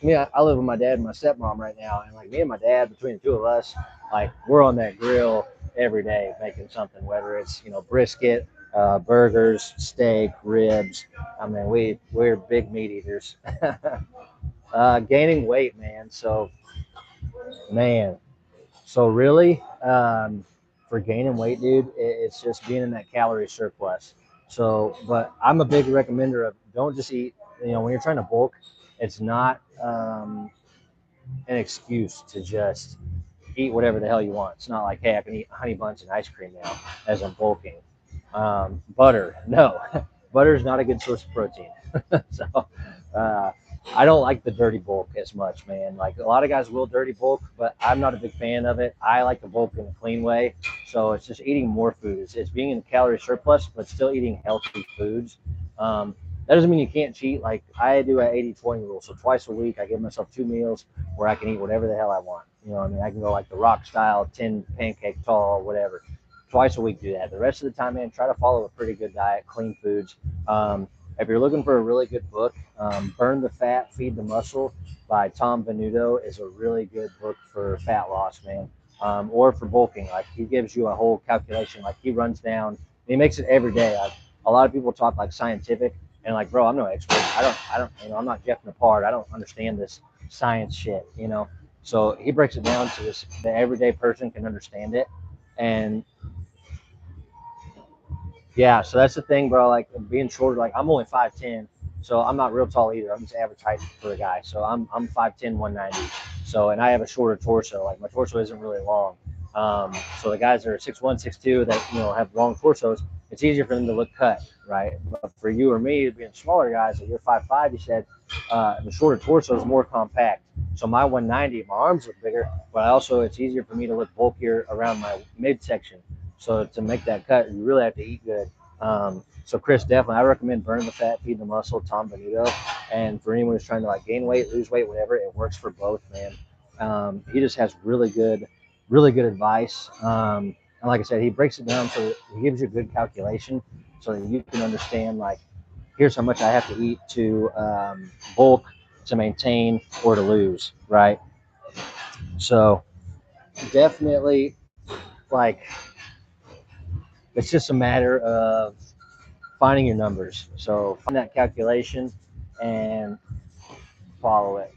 me, I live with my dad and my stepmom right now, and like me and my dad, between the two of us, like we're on that grill every day making something, whether it's brisket, burgers, steak, ribs. I mean, we're big meat eaters. Gaining weight, man. Man, so really, for gaining weight, dude, it's just being in that calorie surplus. So, but I'm a big recommender of don't just eat. When you're trying to bulk, it's not an excuse to just eat whatever the hell you want. It's not like, hey, I can eat honey buns and ice cream now as I'm bulking. Butter, no, butter is not a good source of protein. So uh, I don't like the dirty bulk as much, man. Like a lot of guys will dirty bulk, but I'm not a big fan of it. I like to bulk in a clean way. So it's just eating more food. It's being in calorie surplus, but still eating healthy foods. That doesn't mean you can't cheat. Like I do an 80-20 rule. So twice a week, I give myself 2 meals where I can eat whatever the hell I want. I mean, I can go like the rock style, 10 pancake tall, whatever. Twice a week, do that. The rest of the time, man, try to follow a pretty good diet, clean foods. If you're looking for a really good book, Burn the Fat, Feed the Muscle by Tom Venuto is a really good book for fat loss, man. Or for bulking. Like he gives you a whole calculation. Like he runs down, he makes it every day. Like a lot of people talk like scientific, and like, bro, I'm no expert. I don't, I'm not Jeff Napard. I don't understand this science shit. So he breaks it down to this, the everyday person can understand it. And yeah, so that's the thing, bro. Like being shorter, like I'm only 5'10", so I'm not real tall either. I'm just average height for a guy. So I'm 5'10", 190. So and I have a shorter torso. Like my torso isn't really long. So the guys that are 6'1", 6'2", that have long torsos, it's easier for them to look cut, right? But for you or me, being smaller guys, like you're 5'5", you said, the shorter torso is more compact. So my 190, my arms look bigger, but also it's easier for me to look bulkier around my midsection. So to make that cut, you really have to eat good. So Chris, definitely, I recommend Burn the Fat, Feed the Muscle, Tom Venuto. And for anyone who's trying to like gain weight, lose weight, whatever, it works for both, man. He just has really good advice. And like I said, he breaks it down so he gives you a good calculation so that you can understand like, here's how much I have to eat to bulk, to maintain, or to lose, right? So definitely, like, it's just a matter of finding your numbers. So find that calculation and follow it.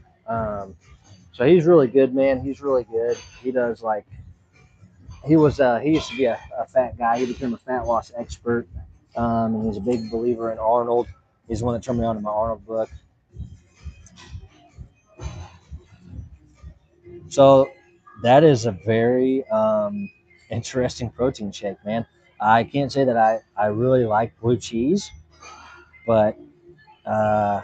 So he's really good, man. He's really good. He does like he used to be a fat guy. He became a fat loss expert, and he's a big believer in Arnold. He's the one that turned me on to my Arnold book. So that is a very interesting protein shake, man. I can't say that I really like blue cheese, but uh,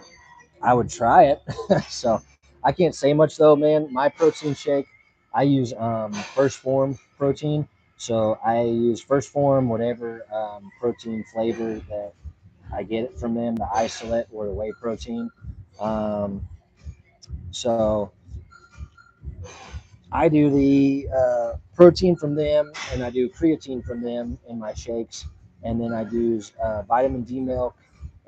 I would try it. So I can't say much though, man. My protein shake, I use First Form protein. So I use First Form, whatever protein flavor that I get it from them, the isolate or the whey protein. Um, so I do the protein from them, and I do creatine from them in my shakes, and then I use vitamin D milk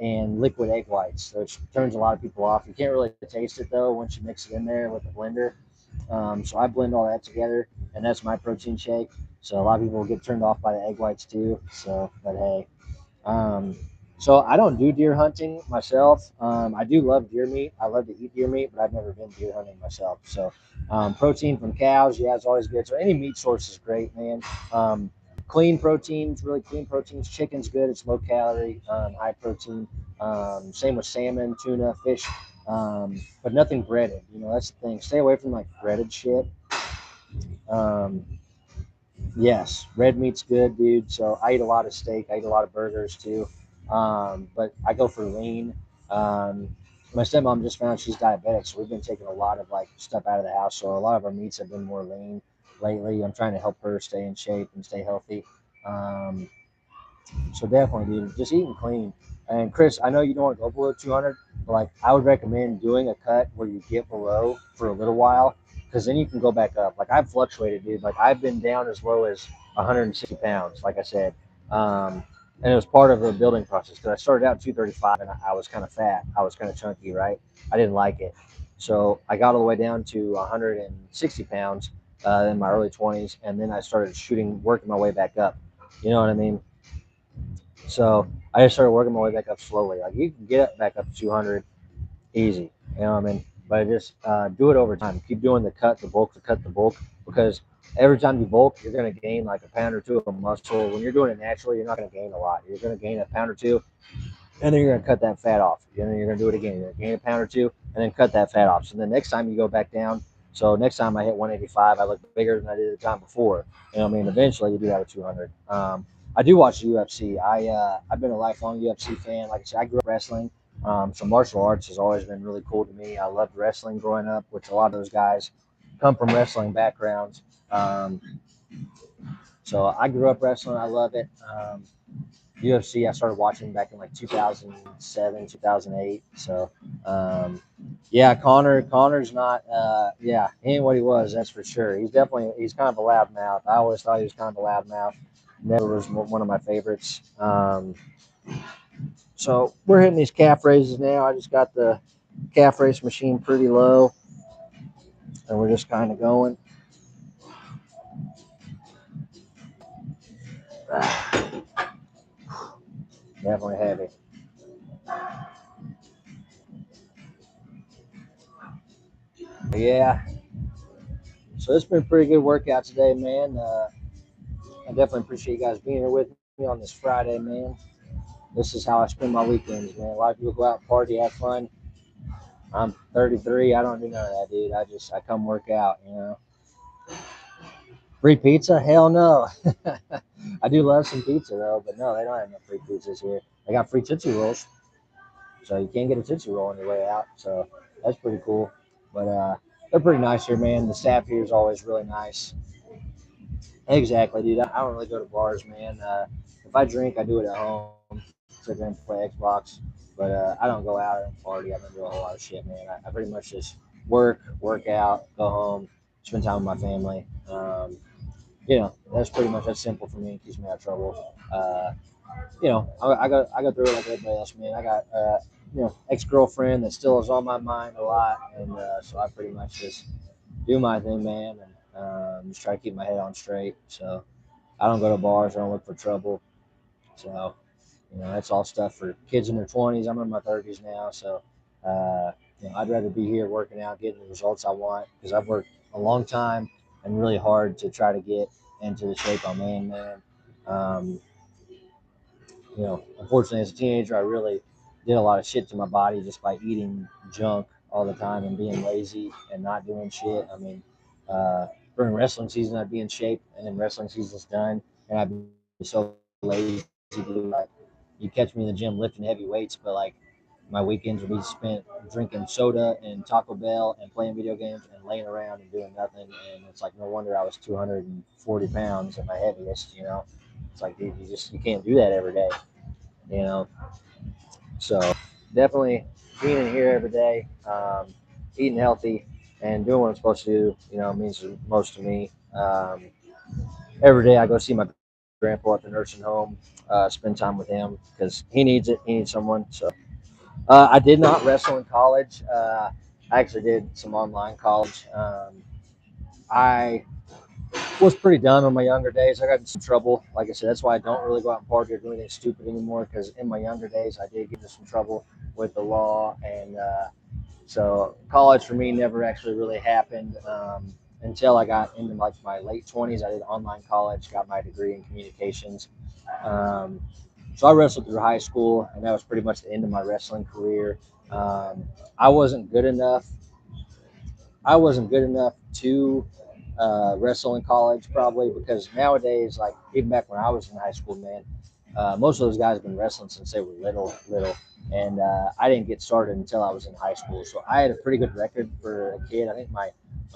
and liquid egg whites, which turns a lot of people off. You can't really taste it though once you mix it in there with the blender. So I blend all that together, and that's my protein shake. So a lot of people get turned off by the egg whites too. So, but hey, um, so I don't do deer hunting myself. I do love deer meat. I love to eat deer meat, but I've never been deer hunting myself. So protein from cows, yeah, it's always good. So any meat source is great, man. Clean proteins, really clean proteins. Chicken's good. It's low calorie, high protein. Same with salmon, tuna, fish, but nothing breaded. You know, that's the thing. Stay away from like breaded shit. Um, Yes, red meat's good, dude. So I eat a lot of steak. I eat a lot of burgers too. But I go for lean. Um, my stepmom just found she's diabetic, so we've been taking a lot of like stuff out of the house. So a lot of our meats have been more lean lately. I'm trying to help her stay in shape and stay healthy. Um, so definitely, dude, just eating clean. And Chris, I know you don't want to go below 200, but like I would recommend doing a cut where you get below for a little while, because then you can go back up. Like I've fluctuated, dude. Like I've been down as low as 160 pounds, like I said. And it was part of the building process because I started out 235 and I was kind of fat. I was kind of chunky, right? I didn't like it. So I got all the way down to 160 pounds in my early 20s, and then I started working my way back up. You know what I mean? So I just started working my way back up slowly. Like you can get back up to 200 easy. You know what I mean? But I just do it over time. Keep doing the cut, the bulk, because every time you bulk, you're going to gain like a pound or two of muscle. When you're doing it naturally, you're not going to gain a lot. You're going to gain a pound or two, and then you're going to cut that fat off. And then you're going to do it again. You're going to gain a pound or two, and then cut that fat off. So the next time you go back down, so next time I hit 185, I look bigger than I did the time before. You know what I mean? Eventually, you do that with 200. I do watch the UFC. I've been a lifelong UFC fan. Like I said, I grew up wrestling. So martial arts has always been really cool to me. I loved wrestling growing up, which a lot of those guys come from wrestling backgrounds. Um, so I grew up wrestling. I love it. UFC, I started watching back in like 2007, 2008. So, yeah, Connor's not, yeah, he ain't what he was, that's for sure. He's kind of a loudmouth. I always thought he was kind of a loudmouth. Never was one of my favorites. So we're hitting these calf raises now. I just got the calf raise machine pretty low, and we're just kind of going. Definitely heavy. Yeah. So it's been a pretty good workout today, man. I definitely appreciate you guys being here with me on this Friday, man. This is how I spend my weekends, man. A lot of people go out, party, have fun. I'm 33. I don't do none of that, dude. I come work out, you know. Free pizza? Hell no. I do love some pizza though, but no, they don't have no free pizzas here. They got free Tootsie Rolls, so you can't get a Tootsie Roll on your way out. So that's pretty cool. But they're pretty nice here, man. The staff here is always really nice. Exactly, dude. I don't really go to bars, man. If I drink, I do it at home. sit there and play Xbox. But I don't go out and party. I don't do a whole lot of shit, man. I pretty much just work out, go home, spend time with my family. That's simple for me and keeps me out of trouble. I go through it like everybody else, man. I got ex girlfriend that still is on my mind a lot, and so I pretty much just do my thing, man, and just try to keep my head on straight. So I don't go to bars. I don't look for trouble. So that's all stuff for kids in their 20s. I'm in my 30s now, so I'd rather be here working out, getting the results I want because I've worked a long time and really hard to try to get into the shape I'm in, man. Um, Unfortunately, as a teenager, I really did a lot of shit to my body just by eating junk all the time and being lazy and not doing shit. I mean, during wrestling season, I'd be in shape, and then wrestling season's done, and I'd be so lazy, dude. Like, you catch me in the gym lifting heavy weights, but like my weekends would be spent drinking soda and Taco Bell and playing video games and laying around and doing nothing. And it's like no wonder I was 240 pounds at my heaviest. It's like, dude, you can't do that every day. you know. So definitely being in here every day, eating healthy, and doing what I'm supposed to do, means the most to me. Every day I go see my grandpa at the nursing home, spend time with him because he needs it. He needs someone. So I did not wrestle in college. I actually did some online college. I was pretty done on my younger days. I got in some trouble. Like I said, that's why I don't really go out and party or do anything stupid anymore. Because in my younger days, I did get into some trouble with the law, and so college for me never actually really happened until I got into like my late 20s. I did online college, got my degree in communications. Um, so I wrestled through high school, and that was pretty much the end of my wrestling career. Um, I wasn't good enough I wasn't good enough to wrestle in college, probably because nowadays, like even back when I was in high school, man, most of those guys have been wrestling since they were little, and I didn't get started until I was in high school. So I had a pretty good record for a kid. I think my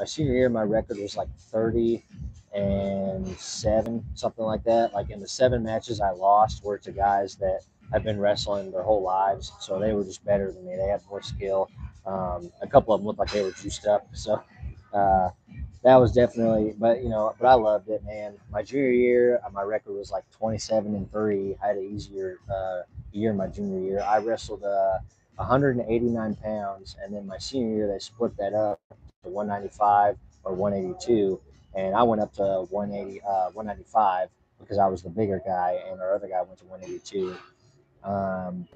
senior year, my record was like 30-7, something like that. Like in the 7 matches I lost were to guys that had been wrestling their whole lives, so they were just better than me. They had more skill. A couple of them looked like they were juiced up. So uh, that was definitely, but I loved it, man. My junior year, my record was like 27-3. I had an easier year my junior year. I wrestled 189 pounds, and then my senior year, they split that up to 195 or 182, and I went up to 195 because I was the bigger guy, and our other guy went to 182. Um,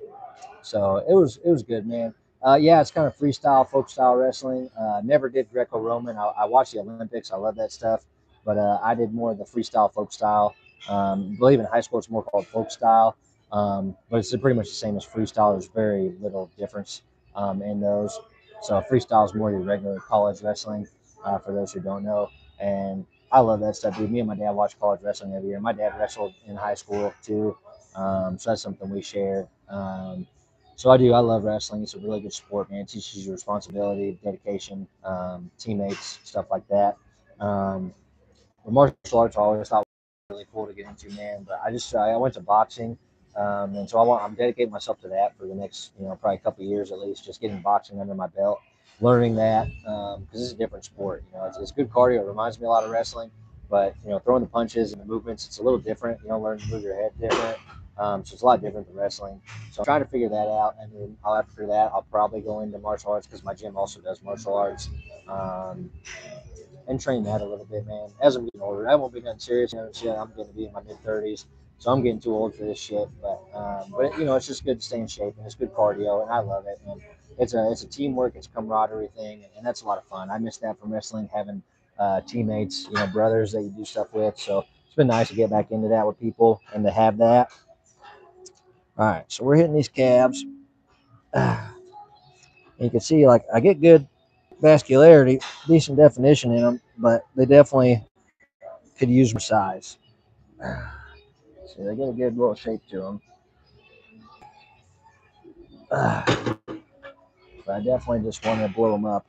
so it was good, man. Yeah, it's kind of freestyle, folk style wrestling. Never did Greco-Roman. I watched the Olympics. I love that stuff, but I did more of the freestyle, folk style. I believe in high school it's more called folk style, but it's pretty much the same as freestyle. There's very little difference in those. So freestyle is more your regular college wrestling, for those who don't know. And I love that stuff, dude. Me and my dad watch college wrestling every year. My dad wrestled in high school too, so that's something we share. So I do. I love wrestling. It's a really good sport, man. It teaches you responsibility, dedication, teammates, stuff like that. Um, the martial arts I always thought was really cool to get into, man. But I went to boxing, and so I'm dedicating myself to that for the next probably a couple of years at least, just getting boxing under my belt, learning that because it's a different sport. It's good cardio. It reminds me a lot of wrestling, but throwing the punches and the movements, it's a little different. Learn to move your head different. So it's a lot different than wrestling. So I'm trying to figure that out, and then after that, I'll probably go into martial arts because my gym also does martial arts. And train that a little bit, man. As I'm getting older, I won't be nothing serious. Shit, I'm going to be in my mid 30s, so I'm getting too old for this shit. But it's just good to stay in shape, and it's good cardio, and I love it. And it's a teamwork, it's a camaraderie thing, and that's a lot of fun. I miss that from wrestling, having teammates, brothers that you do stuff with. So it's been nice to get back into that with people and to have that. All right, so we're hitting these calves. You can see, like, I get good vascularity, decent definition in them, but they definitely could use more size. See, they get a good little shape to them. But I definitely just want to blow them up.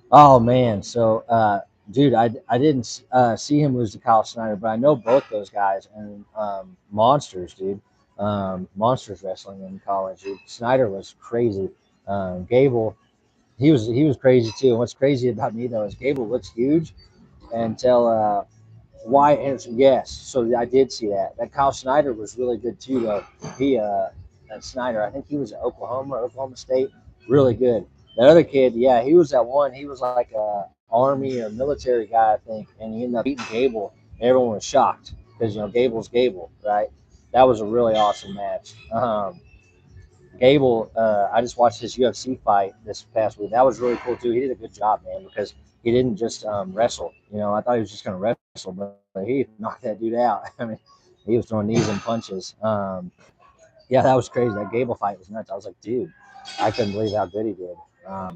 Oh man, so dude, I didn't see him lose to Kyle Snyder, but I know both those guys and monsters, dude. monsters wrestling in college. Snyder was crazy. Gable, he was crazy too. And what's crazy about me though is Gable looks huge until Wyatt Anderson. Yes, so I did see that. That Kyle Snyder was really good too though. That Snyder, I think he was at Oklahoma or Oklahoma State. Really good. That other kid, yeah, he was at one. He was like a army or military guy, I think, and he ended up beating Gable. And everyone was shocked because Gable's Gable, right? That was a really awesome match. Gable, I just watched his UFC fight this past week. That was really cool too. He did a good job, man, because he didn't just wrestle. I thought he was just going to wrestle, but he knocked that dude out. I mean, he was throwing knees and punches. Yeah, that was crazy. That Gable fight was nuts. I was like, dude, I couldn't believe how good he did.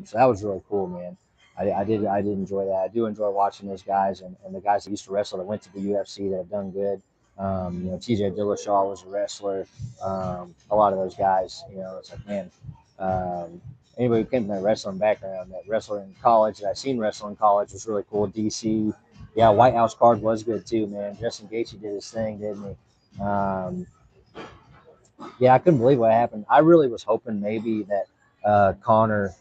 So that was really cool, man. I did enjoy that. I do enjoy watching those guys and the guys that used to wrestle that went to the UFC that have done good. TJ Dillashaw was a wrestler. A lot of those guys, it's like, man, anybody who came from that wrestling background, that wrestler in college, that I seen wrestle in college was really cool. DC, yeah, White House card was good too, man. Justin Gaethje did his thing, didn't he? Yeah, I couldn't believe what happened. I really was hoping maybe that Conor,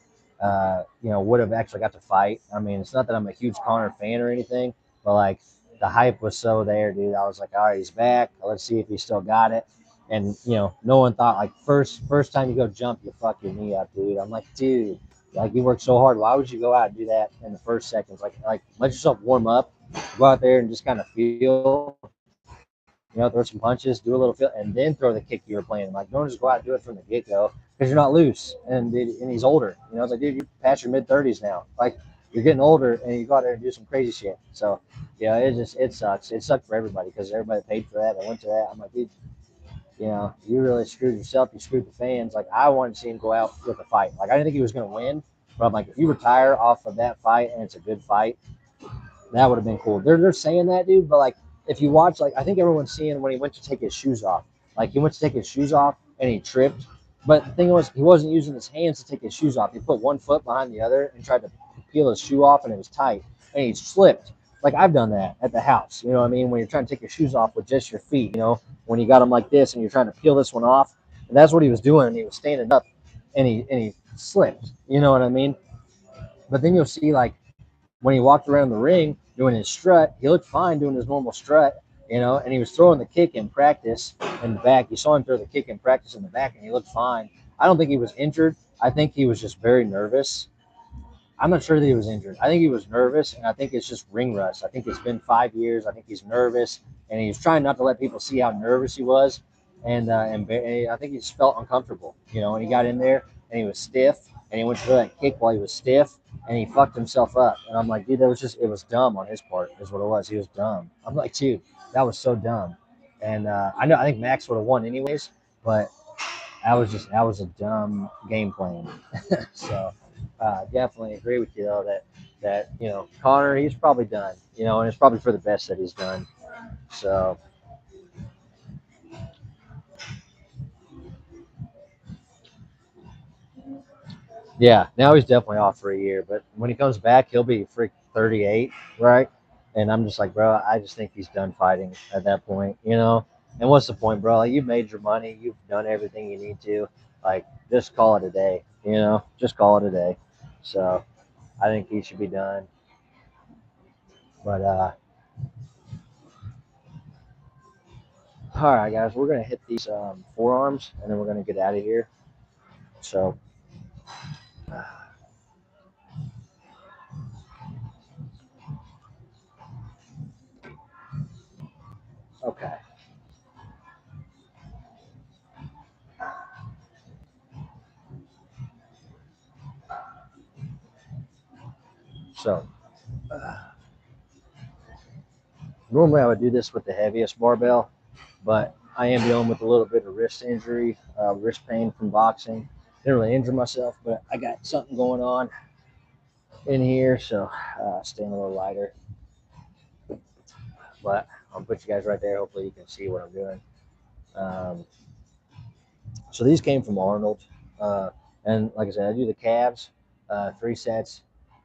would have actually got to fight. I mean, it's not that I'm a huge Conor fan or anything, but like the hype was so there, dude. I was like, all right, he's back. Let's see if he still got it. And no one thought like first time you go jump, you fuck your knee up, dude. I'm like, dude, like you worked so hard. Why would you go out and do that in the first seconds? Like let yourself warm up, go out there and just kind of feel. Throw some punches, do a little feel, and then throw the kick you were planning. Like, don't just go out and do it from the get go because you're not loose. And he's older. It's like, dude, you're past your mid-30s now. Like, you're getting older, and you go out there and do some crazy shit. So, yeah, it sucks. It sucked for everybody because everybody paid for that. They went to that. I'm like, dude, you really screwed yourself. You screwed the fans. Like, I wanted to see him go out with a fight. Like, I didn't think he was going to win, but I'm like, if you retire off of that fight and it's a good fight, that would have been cool. They're saying that, dude, but like if you watch, like I think everyone's seeing when he went to take his shoes off. Like he went to take his shoes off and he tripped. But the thing was, he wasn't using his hands to take his shoes off. He put one foot behind the other and tried to peel his shoe off, and it was tight. And he slipped. Like I've done that at the house. You know what I mean? When you're trying to take your shoes off with just your feet. When you got them like this and you're trying to peel this one off. And that's what he was doing. And he was standing up, and he slipped. You know what I mean? But then you'll see like when he walked around the ring doing his strut, he looked fine doing his normal strut, and he was throwing the kick in practice in the back. You saw him throw the kick in practice in the back, and he looked fine. I don't think he was injured. I think he was just very nervous. I'm not sure that he was injured. I think he was nervous, and I think it's just ring rust. I think it's been 5 years. I think he's nervous, and he's trying not to let people see how nervous he was, and I think he just felt uncomfortable, and he got in there, and he was stiff, and he went to that kick while he was stiff, and he fucked himself up. And I'm like, dude, it was dumb on his part, is what it was. He was dumb. I'm like, dude, that was so dumb. And I think Max would have won anyways, but that was a dumb game plan. So definitely agree with you though that Conor, he's probably done, and it's probably for the best that he's done. So yeah, now he's definitely off for a year, but when he comes back, he'll be freak 38, right? And I'm just like, bro, I just think he's done fighting at that point. And what's the point, bro? Like, you've made your money, you've done everything you need to. Like, just call it a day. Just call it a day. So I think he should be done. But all right, guys, we're gonna hit these forearms, and then we're gonna get out of here. So. Okay. So normally I would do this with the heaviest barbell, but I am dealing with a little bit of wrist injury, wrist pain from boxing. Didn't really injure myself, but I got something going on in here, so staying a little lighter. But I'll put you guys right there. Hopefully you can see what I'm doing. Um, so these came from Arnold, and like I said, I do the calves, 3 sets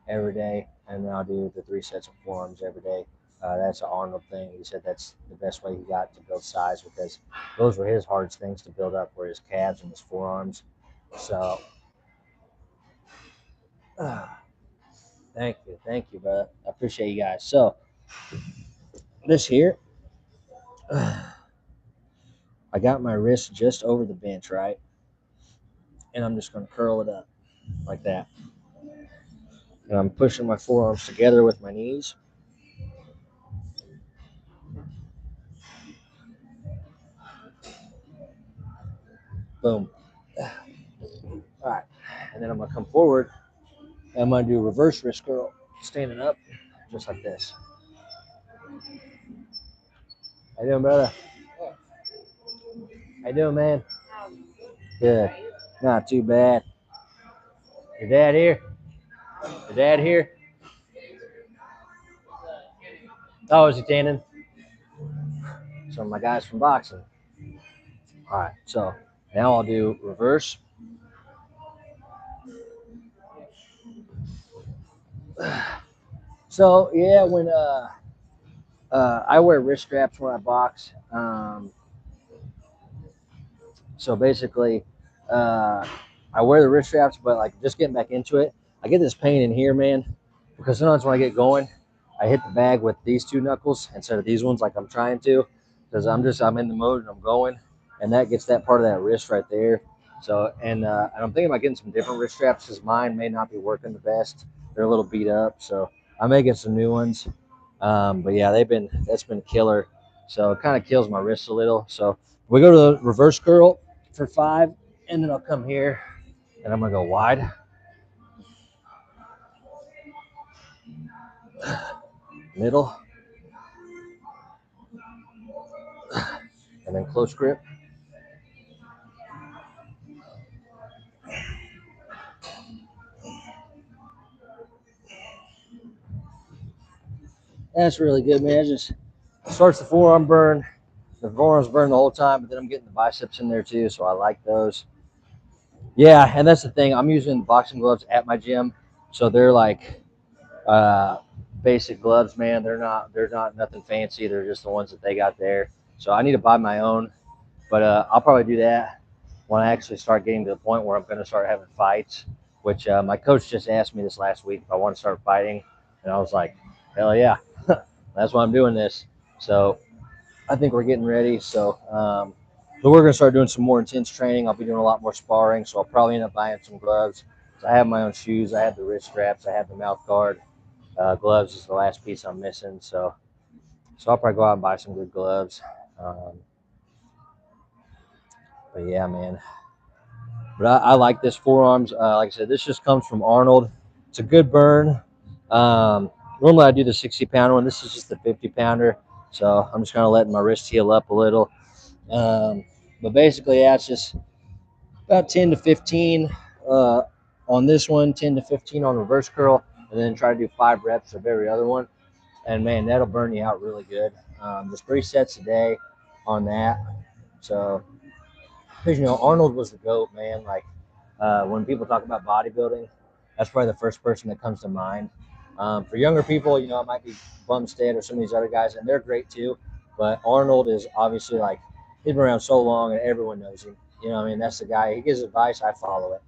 every day, and then I'll do the 3 sets of forearms every day. That's an Arnold thing. He said that's the best way he got to build size because those were his hardest things to build up, were his calves and his forearms. So, thank you, brother. I appreciate you guys. So this here, I got my wrist just over the bench, right, and I'm just gonna curl it up like that, and I'm pushing my forearms together with my knees. Boom. All right, and then I'm gonna come forward. And I'm gonna do reverse wrist curl, standing up, just like this. How you doing, brother? How you doing, man? Good. Not too bad. Your dad here? Your dad here? Oh, is he tanning? Some of my guys from boxing. All right, so now I'll do reverse. So yeah, when I wear wrist straps when I box. So basically, I wear the wrist straps, but like just getting back into it, I get this pain in here, man, because sometimes when I get going, I hit the bag with these two knuckles instead of these ones, like I'm trying to, because I'm in the mode and I'm going, and that gets that part of that wrist right there. So and I'm thinking about getting some different wrist straps because mine may not be working the best. They're a little beat up, so I may get some new ones. But yeah, that's been killer. So it kind of kills my wrists a little. So we go to the reverse curl for 5, and then I'll come here and I'm gonna go wide, middle, and then close grip. That's really good, man. It just starts the forearm burn. The forearms burn the whole time, but then I'm getting the biceps in there too, so I like those. Yeah, and that's the thing. I'm using boxing gloves at my gym, so they're like uh, basic gloves, man. They're not nothing fancy. They're just the ones that they got there. So I need to buy my own, but I'll probably do that when I actually start getting to the point where I'm going to start having fights. Which my coach just asked me this last week if I want to start fighting, and I was like, hell yeah, that's why I'm doing this. So I think we're getting ready. So we're going to start doing some more intense training. I'll be doing a lot more sparring, so I'll probably end up buying some gloves. So I have my own shoes. I have the wrist straps. I have the mouth guard. Gloves is the last piece I'm missing. So I'll probably go out and buy some good gloves. Um, but yeah, man. But I like this forearms. Like I said, this just comes from Arnold. It's a good burn. Normally I do the 60-pounder one. This is just the 50-pounder. So I'm just kind of letting my wrist heal up a little. But basically, yeah, it's just about 10 to 15 uh, on this one, 10 to 15 on reverse curl, and then try to do 5 reps of every other one. And man, that'll burn you out really good. Just 3 sets a day on that. So, because Arnold was the GOAT, man. Like when people talk about bodybuilding, that's probably the first person that comes to mind. For younger people, it might be Bumstead or some of these other guys, and they're great too. But Arnold is obviously like he's been around so long, and everyone knows him. I mean, that's the guy. He gives advice, I follow it.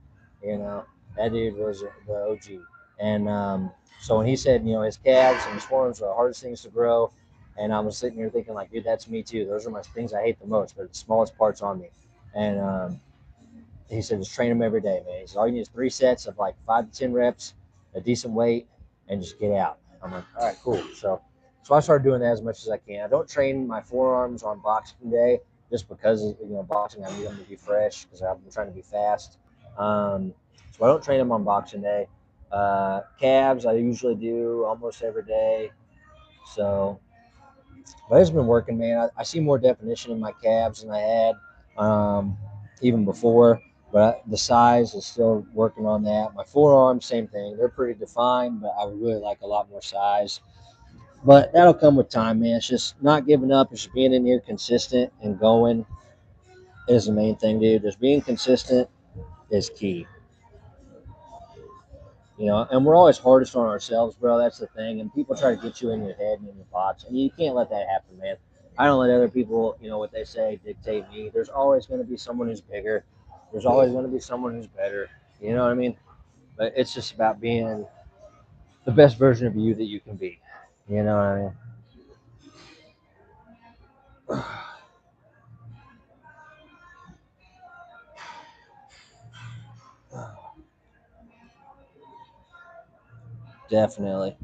That dude was the OG. And so when he said, his calves and his forearms are the hardest things to grow, and I was sitting here thinking, like, dude, that's me too. Those are my things I hate the most. They're the smallest parts on me. And he said, just train them every day, man. He said, all you need is 3 sets of like 5 to 10 reps, a decent weight, and just get out. I'm like, all right, cool. So I started doing that as much as I can. I don't train my forearms on boxing day just because, boxing, I need them to be fresh because I've been trying to be fast. So I don't train them on boxing day. Calves, I usually do almost every day. So, but it's been working, man. I see more definition in my calves than I had even before. But the size is still working on that. My forearms, same thing. They're pretty defined, but I would really like a lot more size. But that'll come with time, man. It's just not giving up. It's just being in here consistent and going is the main thing, dude. Just being consistent is key. You know, and we're always hardest on ourselves, bro. That's the thing. And people try to get you in your head and in your box, and you can't let that happen, man. I don't let other people, you know, what they say dictate me. There's always going to be someone who's bigger. There's always going to be someone who's better. You know what I mean? But it's just about being the best version of you that you can be. You know what I mean? Definitely.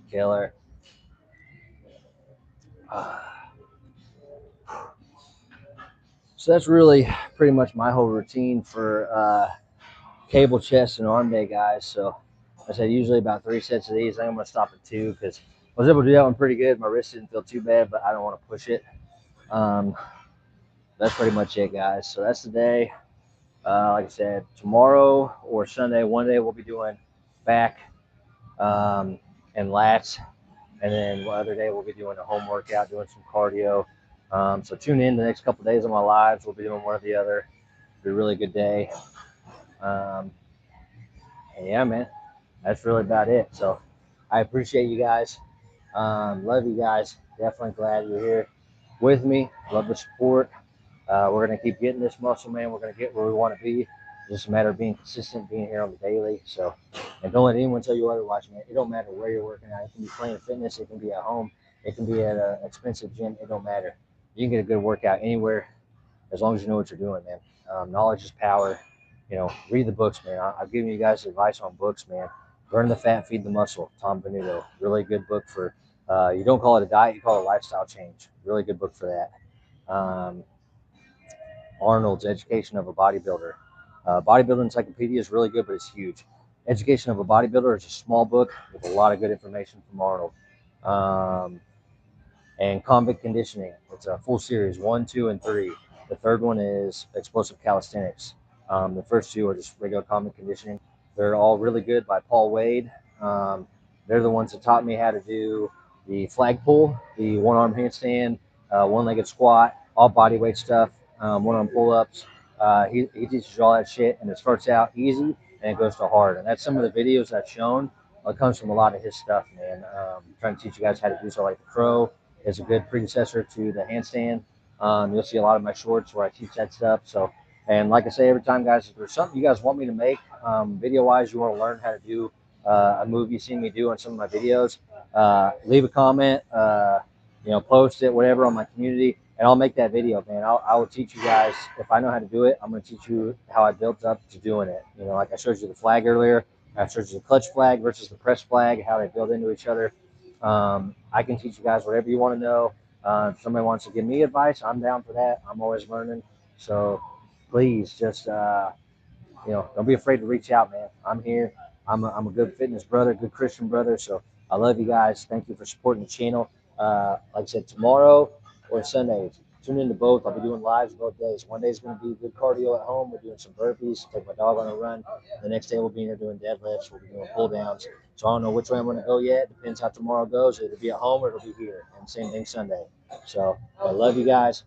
Killer. So that's really pretty much my whole routine for cable, chest, and arm day, guys. So I said usually about 3 sets of these. I think I'm going to stop at 2 because I was able to do that one pretty good. My wrist didn't feel too bad, but I don't want to push it. That's pretty much it, guys. So that's the day. Like I said, tomorrow or Sunday, one day we'll be doing back and lats. And then one other day we'll be doing a home workout, doing some cardio. So tune in the next couple of days of my lives. We'll be doing one or the other. It'll be a really good day. And yeah, man, that's really about it. So I appreciate you guys. Love you guys. Definitely glad you're here with me. Love the support. We're going to keep getting this muscle, man. We're going to get where we want to be. It's just a matter of being consistent, being here on the daily. So, and don't let anyone tell you otherwise, man. It don't matter where you're working out. It can be playing fitness. It can be at home. It can be at an expensive gym. It don't matter. You can get a good workout anywhere as long as you know what you're doing, man. Knowledge is power. You know, read the books, man. I've given you guys advice on books, man. Burn the fat, feed the muscle. Tom Venuto, really good book for. You don't call it a diet, you call it a lifestyle change. Really good book for that. Arnold's Education of a Bodybuilder. Bodybuilding Encyclopedia is really good, but it's huge. Education of a Bodybuilder is a small book with a lot of good information from Arnold. And Convict Conditioning. It's a full series, 1, 2, and 3. The third one is Explosive Calisthenics. The first two are just regular Convict Conditioning. They're all really good by Paul Wade. They're the ones that taught me how to do the flag pull, the one-arm handstand, one-legged squat, all body weight stuff, one-arm pull-ups. He teaches you all that shit, and it starts out easy and it goes to hard. And that's some of the videos I've shown. It comes from a lot of his stuff, man. Trying to teach you guys how to do so like the crow is a good predecessor to the handstand. You'll see a lot of my shorts where I teach that stuff. So, and like I say every time, guys, if there's something you guys want me to make video-wise, you want to learn how to do a move you've seen me do on some of my videos, leave a comment, post it, whatever, on my community, and I'll make that video, man. I will teach you guys. If I know how to do it, I'm going to teach you how I built up to doing it. You know, like I showed you the flag earlier. I showed you the clutch flag versus the press flag, how they build into each other. I can teach you guys whatever you want to know. If somebody wants to give me advice, I'm down for that. I'm always learning. So please just, don't be afraid to reach out, man. I'm here. I'm a good fitness brother, good Christian brother. So I love you guys. Thank you for supporting the channel. Like I said, tomorrow or Sunday, tune into both. I'll be doing lives both days. One day is going to be good cardio at home. We're doing some burpees, take my dog on a run. The next day we'll be in here doing deadlifts. We'll be doing pull downs. So I don't know which way I'm going to go yet. Depends how tomorrow goes. It'll be at home or it'll be here. And same thing Sunday. So I love you guys.